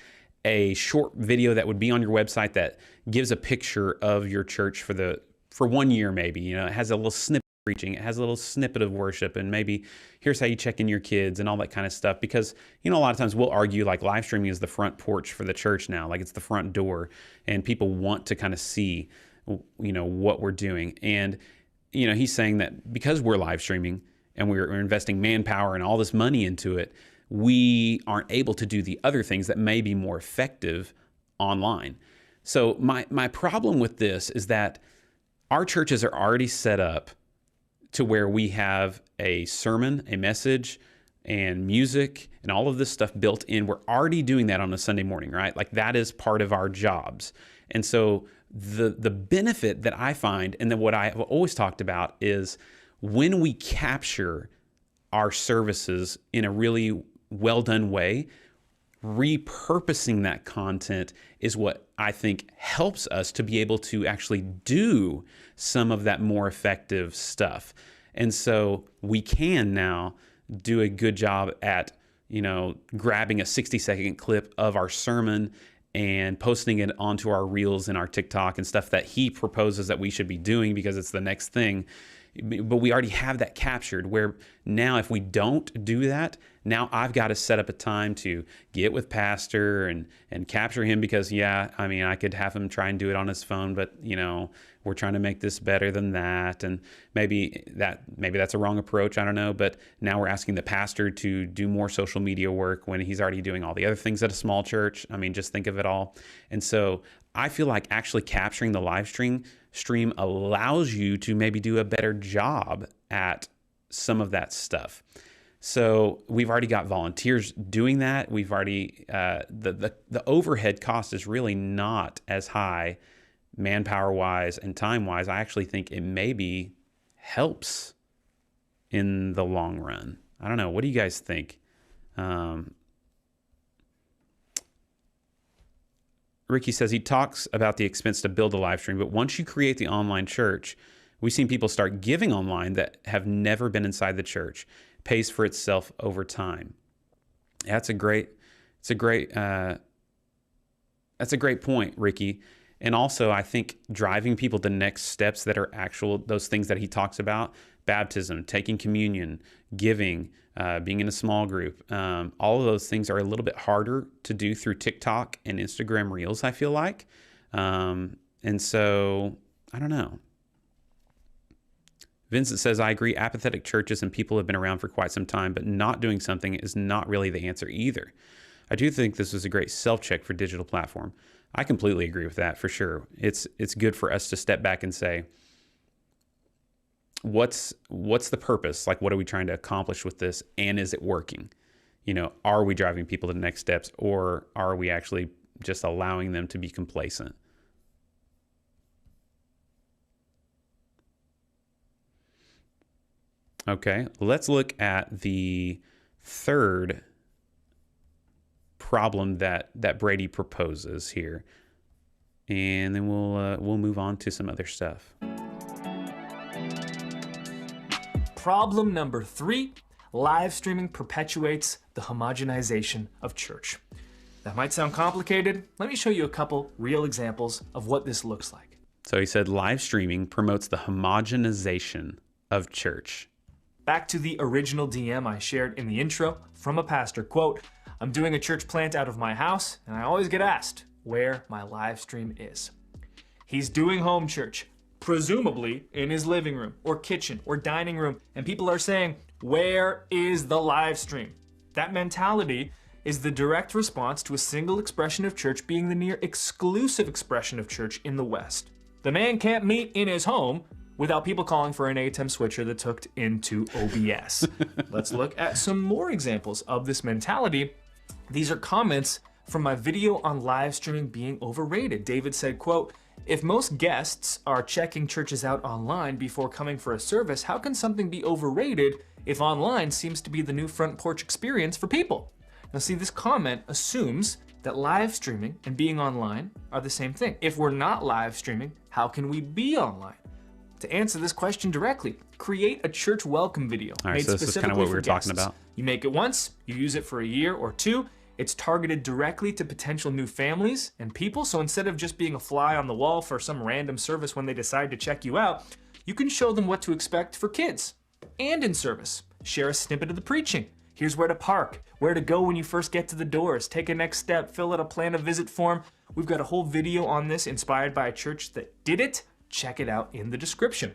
a short video that would be on your website that gives a picture of your church for 1 year maybe. It has a little snippet of preaching, it has a little snippet of worship, and maybe here's how you check in your kids and all that kind of stuff. Because, a lot of times we'll argue like live streaming is the front porch for the church now, like it's the front door, and people want to kind of see, what we're doing. And, he's saying that because we're live streaming and we're investing manpower and all this money into it, we aren't able to do the other things that may be more effective online. So my problem with this is that our churches are already set up to where we have a sermon, a message, and music, and all of this stuff built in. We're already doing that on a Sunday morning, right? Like that is part of our jobs. And so the benefit that I find, and then what I have always talked about, is when we capture our services in a really well done way, repurposing that content is what I think helps us to be able to actually do some of that more effective stuff. And so we can now do a good job at, grabbing a 60-second clip of our sermon and posting it onto our Reels and our TikTok and stuff that he proposes that we should be doing because it's the next thing. But we already have that captured, where now if we don't do that, now I've got to set up a time to get with Pastor and capture him because, I could have him try and do it on his phone, but, we're trying to make this better than that. And maybe that's a wrong approach. I don't know. But now we're asking the pastor to do more social media work when he's already doing all the other things at a small church. Just think of it all. And so I feel like actually capturing the live stream allows you to maybe do a better job at some of that stuff. So we've already got volunteers doing that. We've already, the overhead cost is really not as high manpower-wise and time-wise. I actually think it maybe helps in the long run. I don't know. What do you guys think? Ricky says he talks about the expense to build a live stream, but once you create the online church, we've seen people start giving online that have never been inside the church. It pays for itself over time. That's a great point, Ricky. And also, I think driving people to next steps that are actual, those things that he talks about, baptism, taking communion, giving, being in a small group, all of those things are a little bit harder to do through TikTok and Instagram Reels, I feel like. And so, I don't know. Vincent says, I agree, apathetic churches and people have been around for quite some time, but not doing something is not really the answer either. I do think this is a great self-check for digital platform. I completely agree with that for sure. It's good for us to step back and say, what's the purpose? Like, what are we trying to accomplish with this? And is it working? Are we driving people to the next steps, or are we actually just allowing them to be complacent? Okay, let's look at the third problem that Brady proposes here, and then we'll move on to some other stuff. Problem number 3, live streaming perpetuates the homogenization of church. That might sound complicated. Let me show you a couple real examples of what this looks like. So he said live streaming promotes the homogenization of church. Back to the original DM I shared in the intro from a pastor, quote, I'm doing a church plant out of my house, and I always get asked where my live stream is. He's doing home church, presumably in his living room or kitchen or dining room, and people are saying, where is the live stream? That mentality is the direct response to a single expression of church being the near exclusive expression of church in the West. The man can't meet in his home without people calling for an ATEM switcher that's hooked into OBS. Let's look at some more examples of this mentality. These are comments from my video on live streaming being overrated. David said, quote, if most guests are checking churches out online before coming for a service, how can something be overrated if online seems to be the new front porch experience for people? Now see, this comment assumes that live streaming and being online are the same thing. If we're not live streaming, how can we be online? To answer this question directly, create a church welcome video. All right, so this is kind of what we were talking about. You make it once, you use it for a year or two. It's targeted directly to potential new families and people. So instead of just being a fly on the wall for some random service when they decide to check you out, you can show them what to expect for kids and in service. Share a snippet of the preaching. Here's where to park, where to go when you first get to the doors, take a next step, fill out a plan of visit form. We've got a whole video on this inspired by a church that did it. Check it out in the description.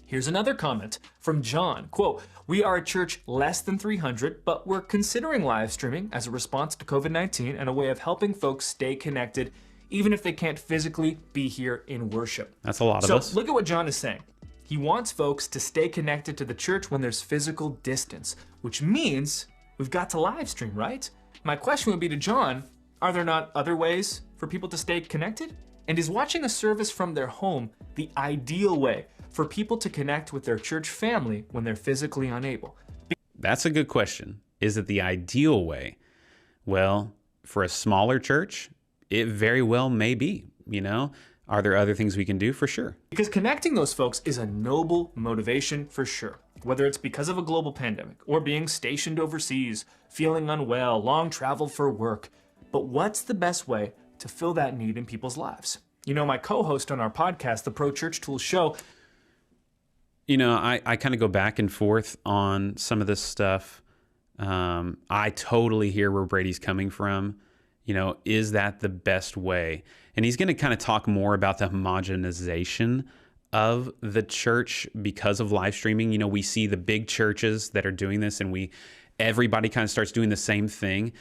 Here's another comment from John, quote, we are a church less than 300, but we're considering live streaming as a response to COVID-19 and a way of helping folks stay connected, even if they can't physically be here in worship. That's a lot of us. So look at what John is saying. He wants folks to stay connected to the church when there's physical distance, which means we've got to live stream, right? My question would be to John, are there not other ways for people to stay connected? And is watching a service from their home the ideal way for people to connect with their church family when they're physically unable? That's a good question. Is it the ideal way? Well, for a smaller church, it very well may be, Are there other things we can do? For sure. Because connecting those folks is a noble motivation for sure. Whether it's because of a global pandemic or being stationed overseas, feeling unwell, long traveled for work. But what's the best way to fill that need in people's lives? You know, my co-host on our podcast, the Pro Church Tools Show. You know, I kind of go back and forth on some of this stuff. I totally hear where Brady's coming from. You know, is that the best way? And he's going to kind of talk more about the homogenization of the church because of live streaming. You know, we see the big churches that are doing this, and everybody kind of starts doing the same thing.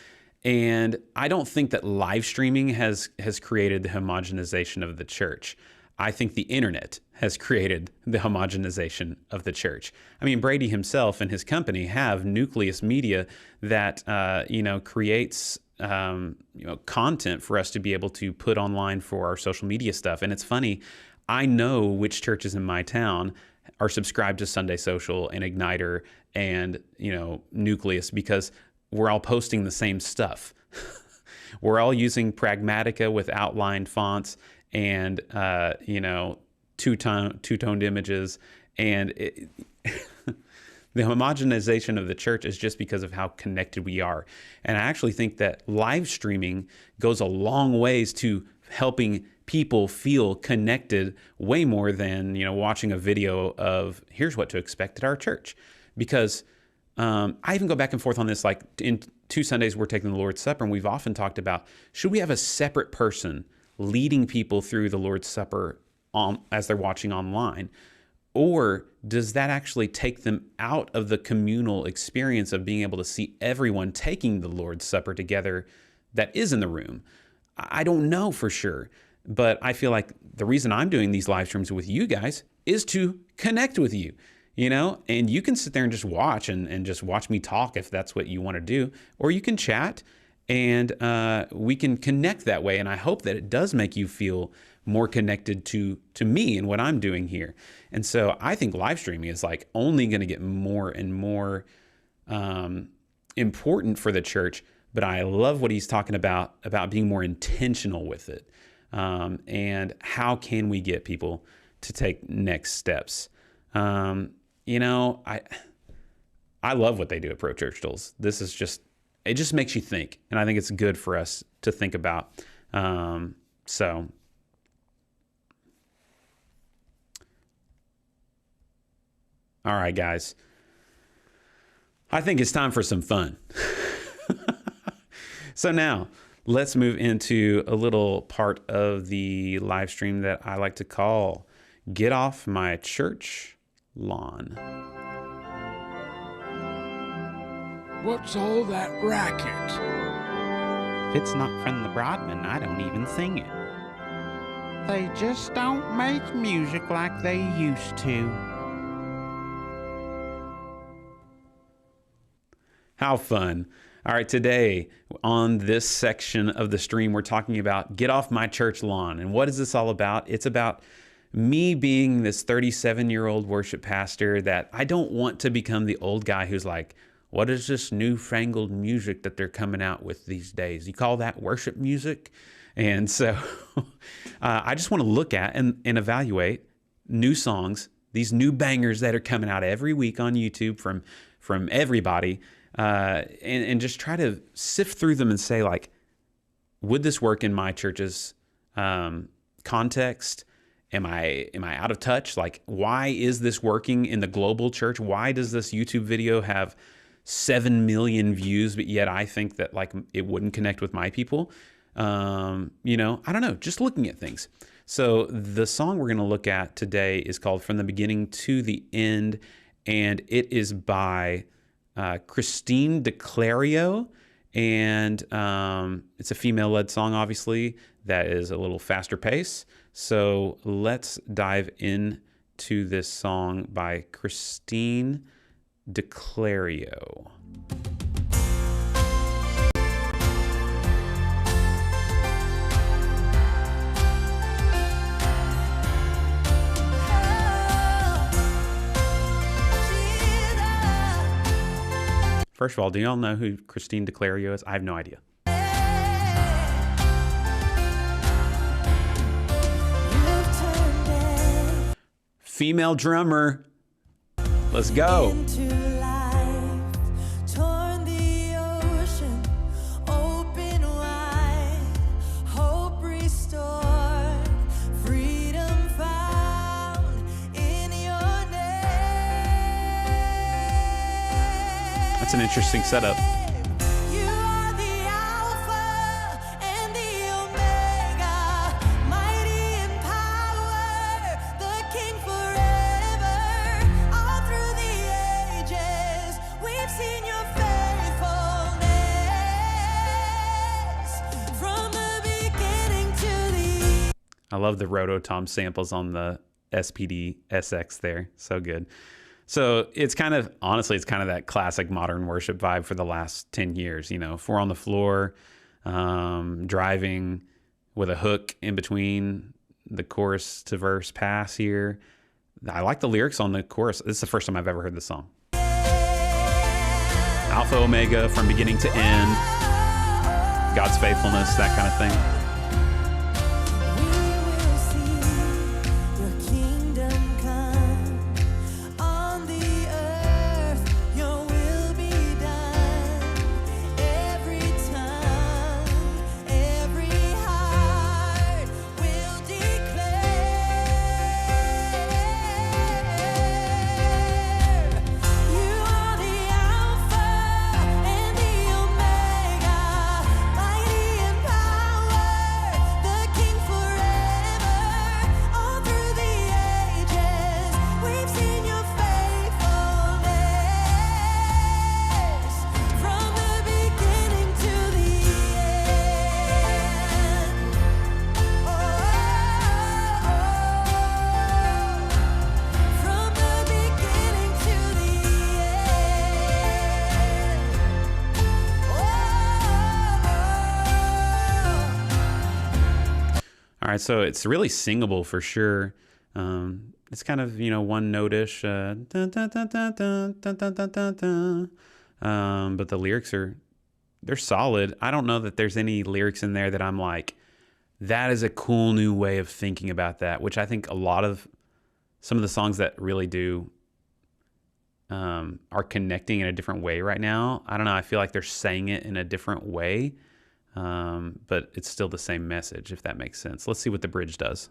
And I don't think that live streaming has created the homogenization of the church. I think the internet has created the homogenization of the church. I mean, Brady himself and his company have Nucleus Media that creates content for us to be able to put online for our social media stuff. And it's funny, I know which churches in my town are subscribed to Sunday Social and Igniter and, Nucleus, because we're all posting the same stuff. We're all using Pragmatica with outlined fonts and, two-toned images. And the homogenization of the church is just because of how connected we are. And I actually think that live streaming goes a long ways to helping people feel connected way more than, watching a video of here's what to expect at our church. Because I even go back and forth on this, like in 2 Sundays, we're taking the Lord's Supper, and we've often talked about, should we have a separate person leading people through the Lord's Supper as they're watching online? Or does that actually take them out of the communal experience of being able to see everyone taking the Lord's Supper together that is in the room? I don't know for sure, but I feel like the reason I'm doing these live streams with you guys is to connect with you, and you can sit there and just watch and just watch me talk if that's what you want to do, or you can chat and we can connect that way. And I hope that it does make you feel more connected to me and what I'm doing here. And so I think live streaming is like only going to get more and more important for the church. But I love what he's talking about being more intentional with it. And how can we get people to take next steps? I love what they do at Pro Church Tools. It just makes you think. And I think it's good for us to think about. So all right, guys, I think it's time for some fun. So now let's move into a little part of the live stream that I like to call Get Off My Church Lawn. What's all that racket? If it's not from the Broadman, I don't even sing it. They just don't make music like they used to. How fun. All right, today on this section of the stream, we're talking about Get Off My Church Lawn. And what is this all about? It's about me being this 37-year-old worship pastor that I don't want to become the old guy who's like, what is this newfangled music that they're coming out with these days? You call that worship music? And so I just want to look at and evaluate new songs, these new bangers that are coming out every week on YouTube from everybody, and just try to sift through them and say, like, would this work in my church's context? Am I out of touch? Like, why is this working in the global church? Why does this YouTube video have 7 million views, but yet I think that like it wouldn't connect with my people? I don't know, just looking at things. So the song we're going to look at today is called From the Beginning to the End, and it is by Christine DeClario, and it's a female-led song, obviously, that is a little faster pace. So let's dive into this song by Christine DeClario. First of all, do y'all know who Christine DeClario is? I have no idea. Female drummer. Let's go. Into life, torn the ocean, open wide, hope restored, freedom found in your name. That's an interesting setup. You are the Alpha and the Omega, mighty in power, the King forever. All through the ages, we've seen your faithfulness from the beginning to the I love the Rototom samples on the SPD SX there. So good. So it's kind of, honestly, it's kind of that classic modern worship vibe for the last 10 years. You know, 4 on the floor, driving with a hook in between the chorus to verse pass here. I like the lyrics on the chorus. This is the first time I've ever heard this song. Alpha, Omega, from beginning to end. God's faithfulness, that kind of thing. We will see your kingdom come on the earth. Your will be done. Every tongue, every heart will declare. You are the Alpha and the Omega, mighty in power, the King forever. All through the ages, we've seen your faithfulness from the beginning to the end. From the beginning to the end. All right, so it's really singable for sure. It's kind of, you know, one note-ish. Dun, dun, dun, dun, dun, dun, dun, dun, dun, dun. But the lyrics they're solid. I don't know that there's any lyrics in there that I'm like, that is a cool new way of thinking about that, which I think a lot of some of the songs that really do are connecting in a different way right now. I don't know. I feel like they're saying it in a different way, but it's still the same message, if that makes sense. Let's see what the bridge does.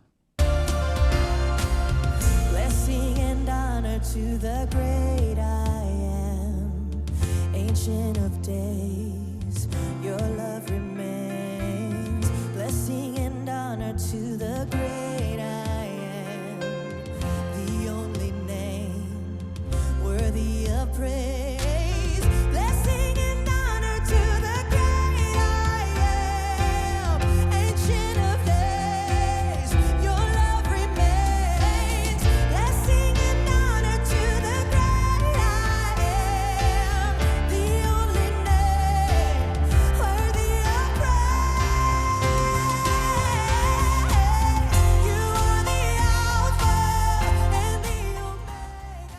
Blessing and honor to the great I am, Ancient of Days, your love remains. Blessing and honor to the great I am, the only name worthy of praise. Blessing and honor to the great I am, Ancient of Days, your love remains. Blessing and honor to the great I am, the only name worthy of praise. You are the Alpha and the Omega.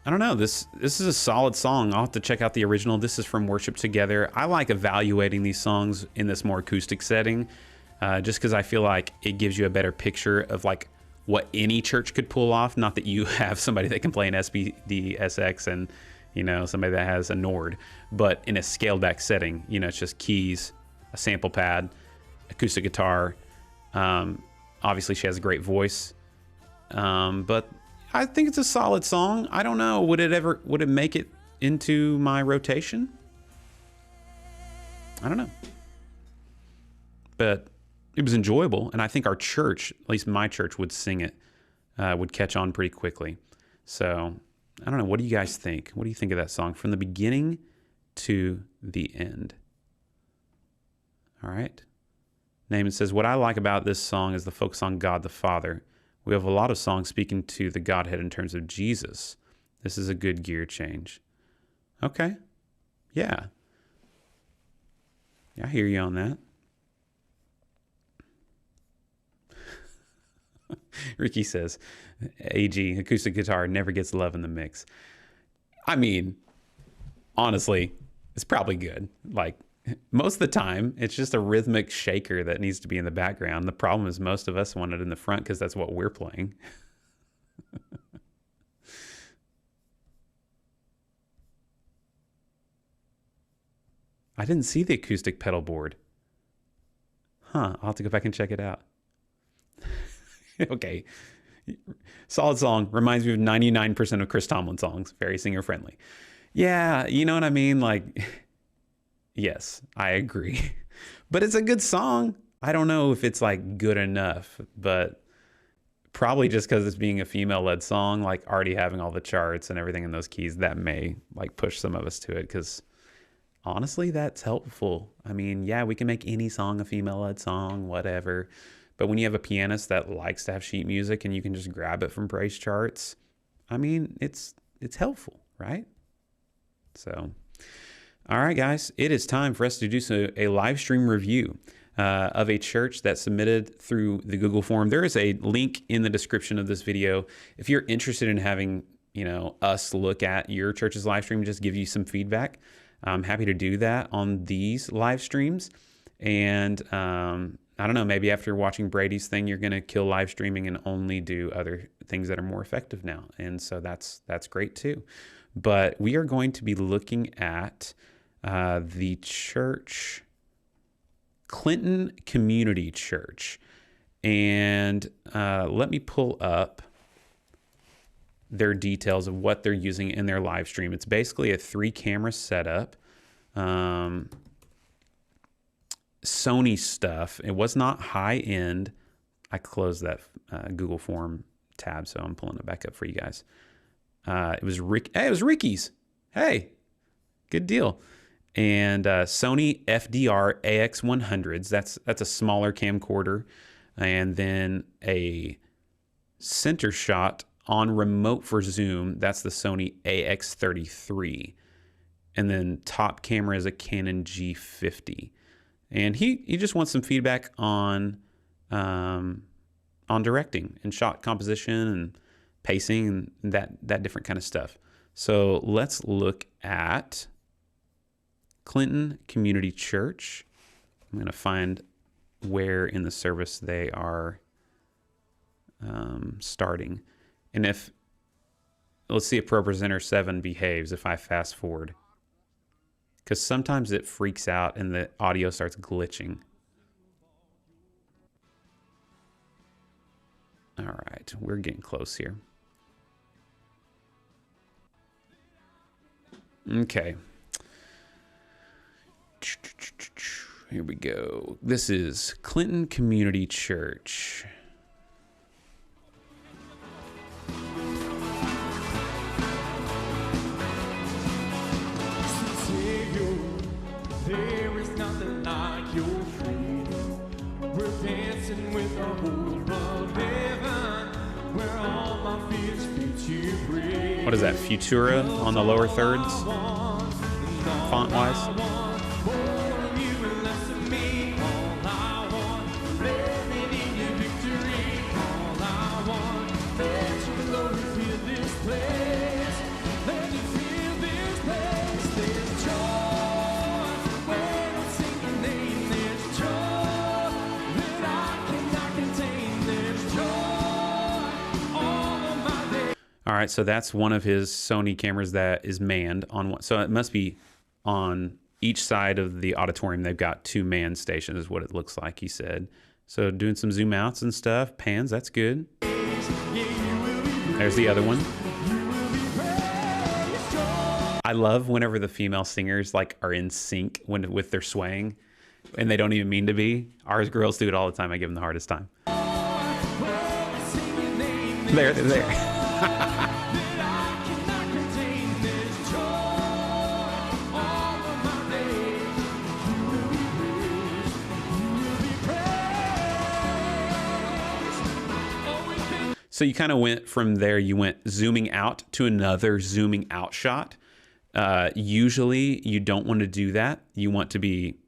I don't know. This is a solid song. I'll have to check out the original. This is from Worship Together. I like evaluating these songs in this more acoustic setting, just because I feel like it gives you a better picture of like what any church could pull off. Not that you have somebody that can play an SPD SX and, you know, somebody that has a Nord, but in a scaled back setting, you know, it's just keys, a sample pad, acoustic guitar. Obviously she has a great voice. But I think it's a solid song. I don't know. Would it make it into my rotation? I don't know. But it was enjoyable. And I think our church, at least my church, would sing it, would catch on pretty quickly. So I don't know. What do you guys think? What do you think of that song from the beginning to the end? All right. Naaman says, what I like about this song is the focus on God the Father. We have a lot of songs speaking to the Godhead in terms of Jesus. This is a good gear change. Okay. Yeah. I hear you on that. Ricky says, AG, acoustic guitar never gets love in the mix. I mean, honestly, it's probably good. Like, most of the time, it's just a rhythmic shaker that needs to be in the background. The problem is most of us want it in the front because that's what we're playing. I didn't see the acoustic pedal board. Huh, I'll have to go back and check it out. Okay. Solid song. Reminds me of 99% of Chris Tomlin songs. Very singer friendly. Yeah, you know what I mean? Like, yes, I agree. But it's a good song. I don't know if it's like good enough, but probably just because it's being a female-led song, like already having all the charts and everything in those keys, that may like push some of us to it, because honestly, that's helpful. I mean, yeah, we can make any song a female-led song, whatever. But when you have a pianist that likes to have sheet music and you can just grab it from praise charts, I mean, it's helpful, right? So, all right, guys, it is time for us to do a live stream review of a church that submitted through the Google form. There is a link in the description of this video. If you're interested in having, us look at your church's live stream and just give you some feedback, I'm happy to do that on these live streams. And I don't know, maybe after watching Brady's thing, you're going to kill live streaming and only do other things that are more effective now. And so that's great too. But we are going to be looking at the church, Clinton Community Church. And let me pull up their details of what they're using in their live stream. It's basically a 3-camera setup. Sony stuff. It was not high end. I closed that Google form tab, so I'm pulling it back up for you guys. It was Hey, it was Ricky's. Hey, good deal. And Sony FDR AX100s. That's a smaller camcorder, and then a center shot on remote for zoom. That's the Sony AX33, and then top camera is a Canon G50. And he just wants some feedback on directing and shot composition and pacing and that different kind of stuff. So let's look at Clinton Community Church. I'm going to find where in the service they are starting. And let's see if ProPresenter 7 behaves if I fast forward. Because sometimes it freaks out and the audio starts glitching. All right, we're getting close here. Okay. Here we go. This is Clinton Community Church. There is nothing like your freedom. We're dancing with the hope of heaven, where all my fears fit you breathe. What is that, Futura on the lower thirds, font-wise? All right, so that's one of his Sony cameras that is manned on one. So it must be on each side of the auditorium. They've got 2 manned stations is what it looks like, he said. So doing some zoom outs and stuff, pans, that's good. There's the other one. I love whenever the female singers like are in sync with their swaying, and they don't even mean to be. Ours girls do it all the time. I give them the hardest time. There. So you kind of went from there, you went zooming out to another zooming out shot. Usually you don't want to do that. You want to be,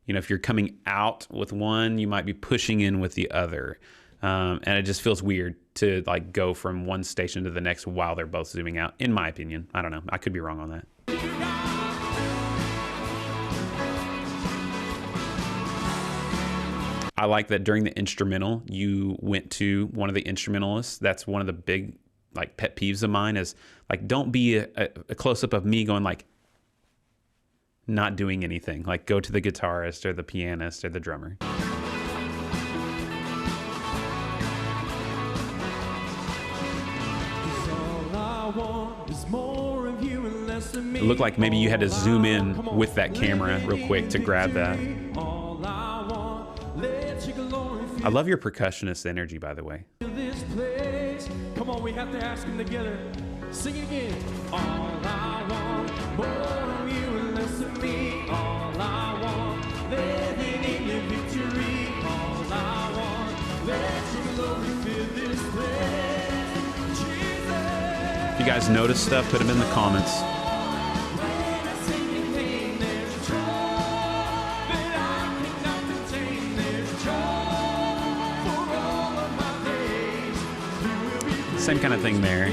if you're coming out with one, you might be pushing in with the other. And it just feels weird to like go from one station to the next while they're both zooming out, in my opinion. I don't know. I could be wrong on that. I like that during the instrumental, you went to one of the instrumentalists. That's one of the big like pet peeves of mine is like, don't be a close-up of me going like, not doing anything. Like go to the guitarist or the pianist or the drummer. It looked like maybe you had to zoom in with that camera real quick to grab that. I love your percussionist energy, by the way. This place. Come on, we have to ask him together. Sing again. All I want, more of you and less of me. All I want, living in your victory. All I want, let your glory fill this place. Jesus. If you guys notice stuff, put them in the comments. When I sing your name, there's joy that I cannot contain. There's joy for all of my days. You will be Same kind of thing there.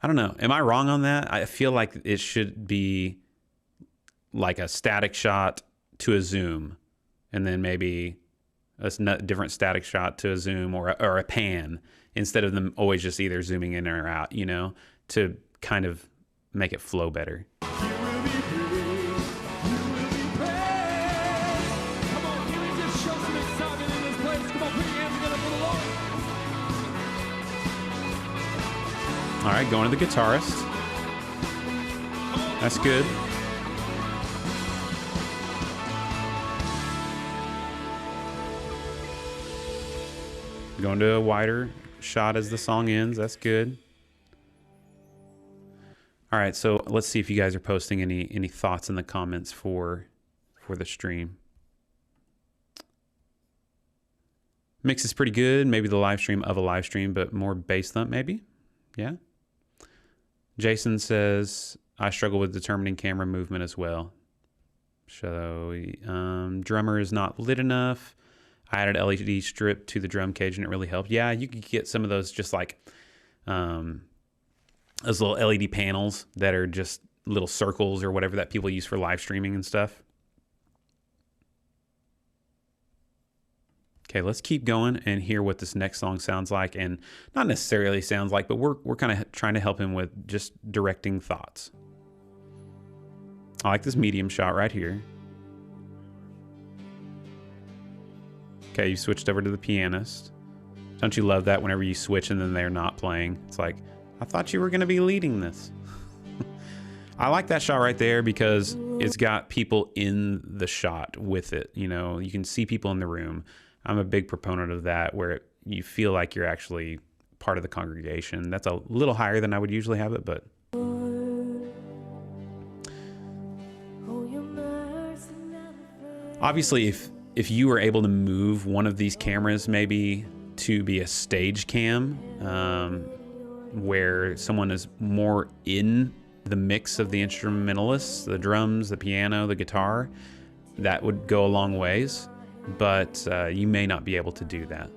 I don't know. Am I wrong on that? I feel like it should be like a static shot to a zoom, and then maybe a different static shot to a zoom or a pan, instead of them always just either zooming in or out, you know, to kind of make it flow better. All right, going to the guitarist. That's good. Going to a wider shot as the song ends. That's good. All right, so let's see if you guys are posting any thoughts in the comments for the stream. Mix is pretty good. Maybe the live stream of a live stream, but more bass thump maybe. Yeah. Jason says, I struggle with determining camera movement as well. So, drummer is not lit enough. I added LED strip to the drum cage and it really helped. Yeah, you could get some of those just like those little LED panels that are just little circles or whatever that people use for live streaming and stuff. Okay, let's keep going and hear what this next song sounds like, and not necessarily sounds like, but we're kind of trying to help him with just directing thoughts. I like this medium shot right here. Okay, you switched over to the pianist. Don't you love that whenever you switch and then they're not playing? It's like, I thought you were going to be leading this. I like that shot right there because it's got people in the shot with it. You know, you can see people in the room. I'm a big proponent of that, where you feel like you're actually part of the congregation. That's a little higher than I would usually have it, but obviously if you were able to move one of these cameras maybe to be a stage cam, where someone is more in the mix of the instrumentalists, the drums, the piano, the guitar, that would go a long ways. But you may not be able to do that.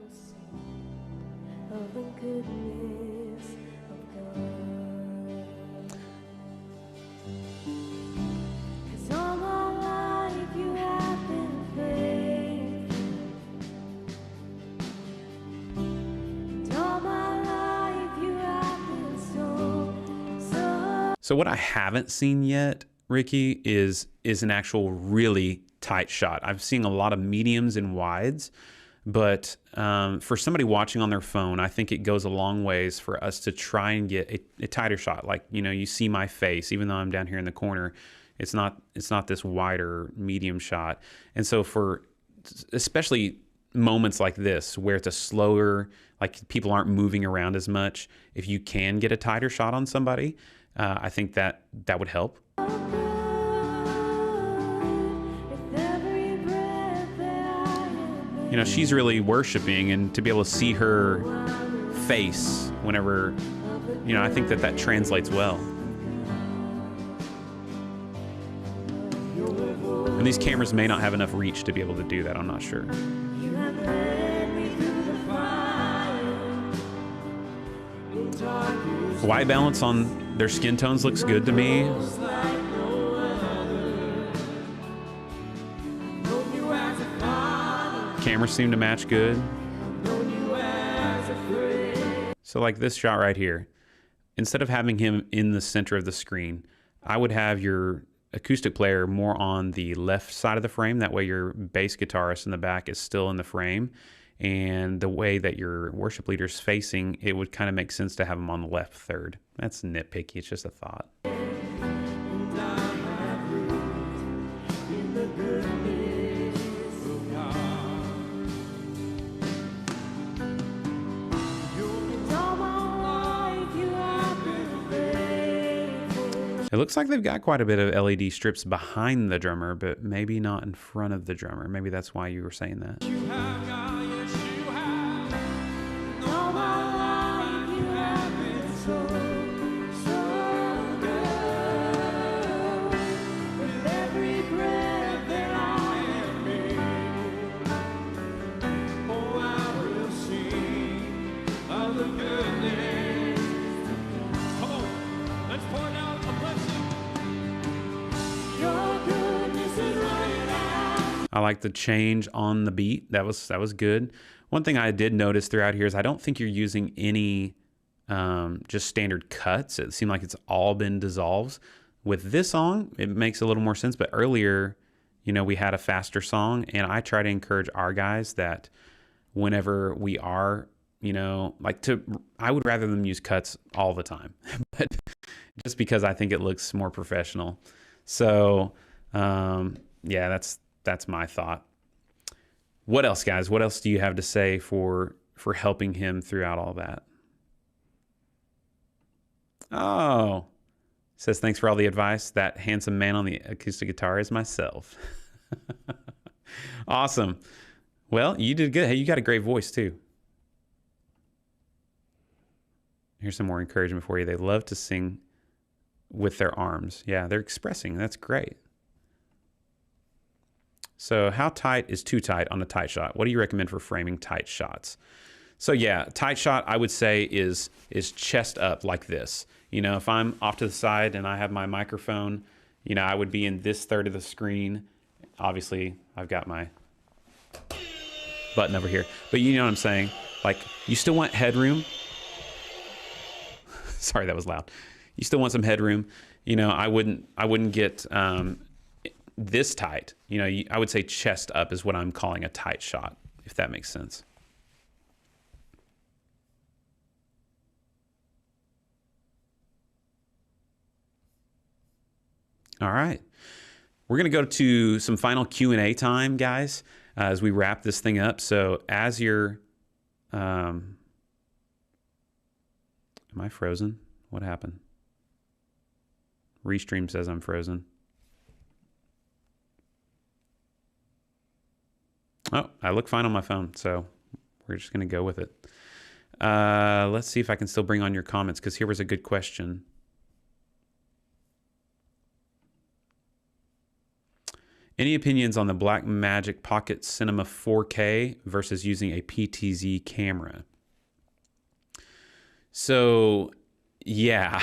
So what I haven't seen yet, Ricky, is an actual really tight shot. I've seen a lot of mediums and wides, but for somebody watching on their phone, I think it goes a long ways for us to try and get a tighter shot. Like, you know, you see my face, even though I'm down here in the corner, it's not this wider medium shot. And so for especially moments like this, where it's a slower, like people aren't moving around as much, if you can get a tighter shot on somebody, I think that would help. You know, she's really worshiping, and to be able to see her face whenever, you know, I think that translates well. And these cameras may not have enough reach to be able to do that, I'm not sure. White balance on their skin tones looks good to me. Cameras seem to match good. So like this shot right here, instead of having him in the center of the screen, I would have your acoustic player more on the left side of the frame. That way your bass guitarist in the back is still in the frame. And the way that your worship leader's facing, it would kind of make sense to have him on the left third. That's nitpicky, it's just a thought. It looks like they've got quite a bit of LED strips behind the drummer, but maybe not in front of the drummer. Maybe that's why you were saying that. I like the change on the beat. That was good. One thing I did notice throughout here is I don't think you're using any just standard cuts. It seemed like it's all been dissolves. With this song, it makes a little more sense. But earlier, you know, we had a faster song, and I try to encourage our guys that whenever we are, you know, I would rather them use cuts all the time, but just because I think it looks more professional. So yeah, that's my thought. What else, guys? What else do you have to say for helping him throughout all that? Oh, says thanks for all the advice. That handsome man on the acoustic guitar is myself. Awesome. Well, you did good. Hey, you got a great voice too. Here's some more encouragement for you. They love to sing with their arms. Yeah, they're expressing. That's great. So how tight is too tight on a tight shot? What do you recommend for framing tight shots? So yeah, tight shot I would say is chest up like this. You know, if I'm off to the side and I have my microphone, you know, I would be in this third of the screen. Obviously, I've got my button over here, but you know what I'm saying? Like, you still want headroom. Sorry, that was loud. You still want some headroom. You know, I wouldn't get this tight. You know, I would say chest up is what I'm calling a tight shot, if that makes sense. All right. We're going to go to some final Q&A time, guys, as we wrap this thing up. So as you're... am I frozen? What happened? Restream says I'm frozen. Oh, I look fine on my phone, so we're just going to go with it. Let's see if I can still bring on your comments, because here was a good question. Any opinions on the Blackmagic Pocket Cinema 4K versus using a PTZ camera? So, yeah,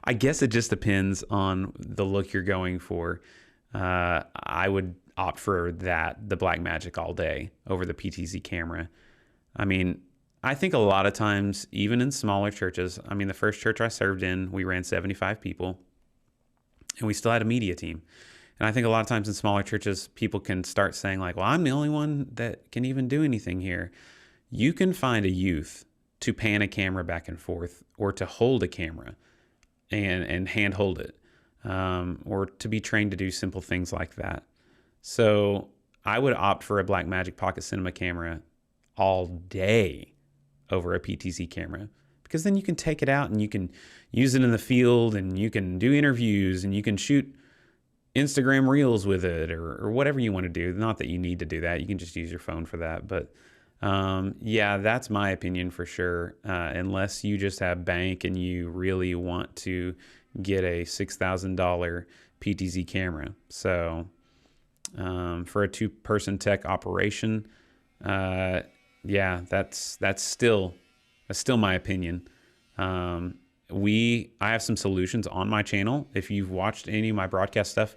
I guess it just depends on the look you're going for. I would opt for the Blackmagic all day over the PTZ camera. I mean, I think a lot of times, even in smaller churches, I mean, the first church I served in, we ran 75 people, and we still had a media team. And I think a lot of times in smaller churches, people can start saying like, well, I'm the only one that can even do anything here. You can find a youth to pan a camera back and forth, or to hold a camera and hand hold it, or to be trained to do simple things like that. So I would opt for a Blackmagic Pocket Cinema camera all day over a PTZ camera, because then you can take it out and you can use it in the field, and you can do interviews, and you can shoot Instagram reels with it, or whatever you want to do. Not that you need to do that. You can just use your phone for that. But yeah, that's my opinion for sure. Unless you just have bank and you really want to get a $6,000 PTZ camera. So for a 2-person tech operation, yeah, that's still my opinion. I have some solutions on my channel. If you've watched any of my broadcast stuff,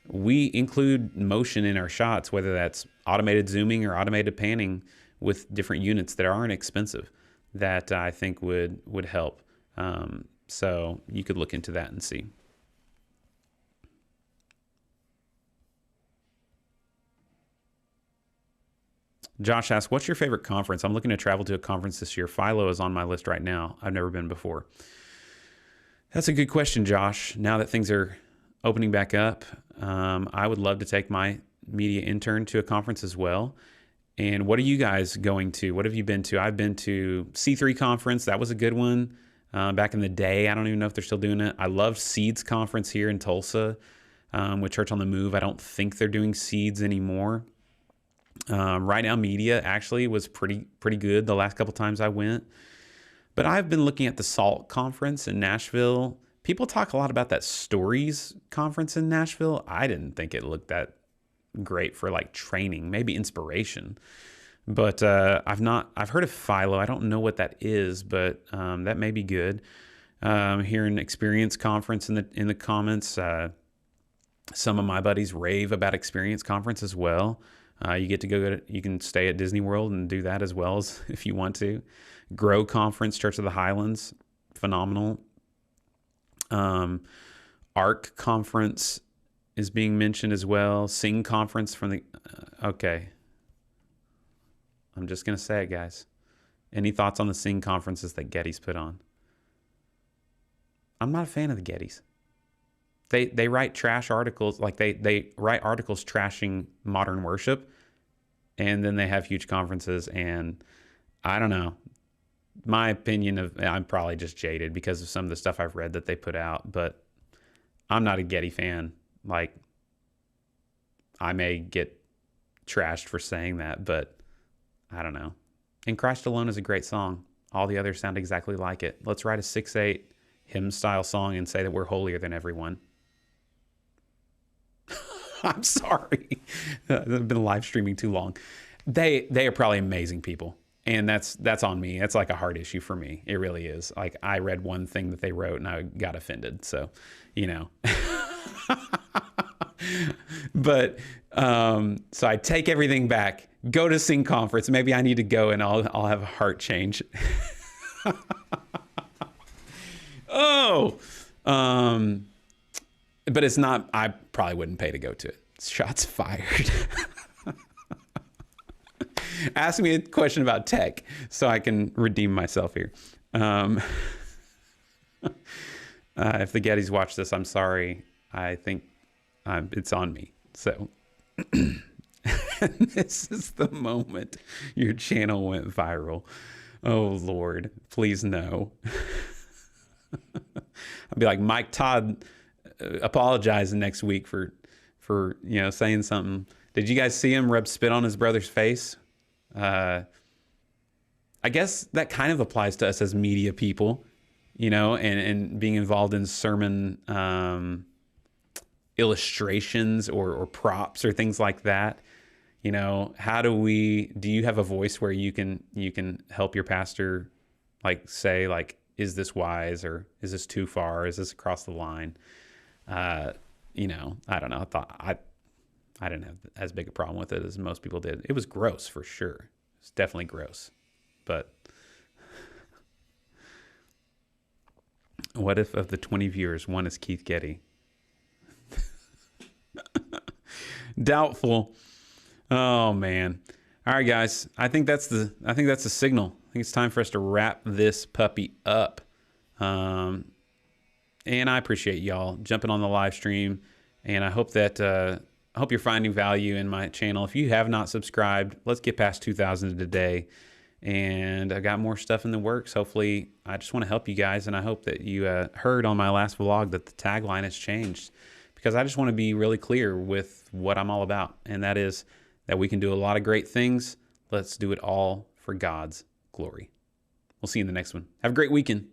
we include motion in our shots, whether that's automated zooming or automated panning with different units that aren't expensive, that I think would help. So you could look into that and see. Josh asks, what's your favorite conference? I'm looking to travel to a conference this year. Philo is on my list right now. I've never been before. That's a good question, Josh. Now that things are opening back up, I would love to take my media intern to a conference as well. And what are you guys going to? What have you been to? I've been to C3 conference. That was a good one back in the day. I don't even know if they're still doing it. I loved Seeds conference here in Tulsa with Church on the Move. I don't think they're doing Seeds anymore. Right Now Media actually was pretty good the last couple times I went. But I've been looking at the SALT conference in Nashville. People talk a lot about that Stories conference in Nashville. I didn't think it looked that great for like training, maybe inspiration. But I've heard of Philo. I don't know what that is, but that may be good. Here in Experience conference in the comments, some of my buddies rave about Experience conference as well. You get to you can stay at Disney World and do that as well as if you want to. Grow conference, Church of the Highlands, phenomenal. ARC conference is being mentioned as well. Sing conference from the, okay. I'm just going to say it, guys. Any thoughts on the Sing conferences that Getty's put on? I'm not a fan of the Gettys. They write trash articles, like they write articles trashing modern worship, and then they have huge conferences, and I don't know. My opinion I'm probably just jaded because of some of the stuff I've read that they put out, but I'm not a Getty fan. Like, I may get trashed for saying that, but I don't know. And Christ Alone is a great song. All the others sound exactly like it. Let's write a 6/8 hymn style song and say that we're holier than everyone. I'm sorry. I've been live streaming too long. They are probably amazing people. And that's on me. That's like a heart issue for me. It really is. Like, I read one thing that they wrote and I got offended. So, you know. But so I take everything back. Go to Sing conference. Maybe I need to go and I'll have a heart change. Oh. But it's not, I probably wouldn't pay to go to it. Shots fired. Ask me a question about tech so I can redeem myself here. If the Gettys watch this, I'm sorry. I think it's on me. So this is the moment your channel went viral. Oh, Lord, please no. I'll be like Mike Todd apologizing next week for saying something. Did you guys see him rub spit on his brother's face? I guess that kind of applies to us as media people, and being involved in sermon illustrations or props or things like that. How do you have a voice where you can help your pastor, say is this wise, or is this too far? Is this across the line? I don't know. I didn't have as big a problem with it as most people did. It was gross for sure. It's definitely gross. But what if of the 20 viewers, one is Keith Getty? Doubtful. Oh man. All right, guys. I think that's the signal. I think it's time for us to wrap this puppy up. And I appreciate y'all jumping on the live stream, and I hope that I hope you're finding value in my channel. If you have not subscribed, let's get past 2,000 today. And I got more stuff in the works. Hopefully, I just want to help you guys, and I hope that you heard on my last vlog that the tagline has changed, because I just want to be really clear with what I'm all about, and that is that we can do a lot of great things. Let's do it all for God's glory. We'll see you in the next one. Have a great weekend.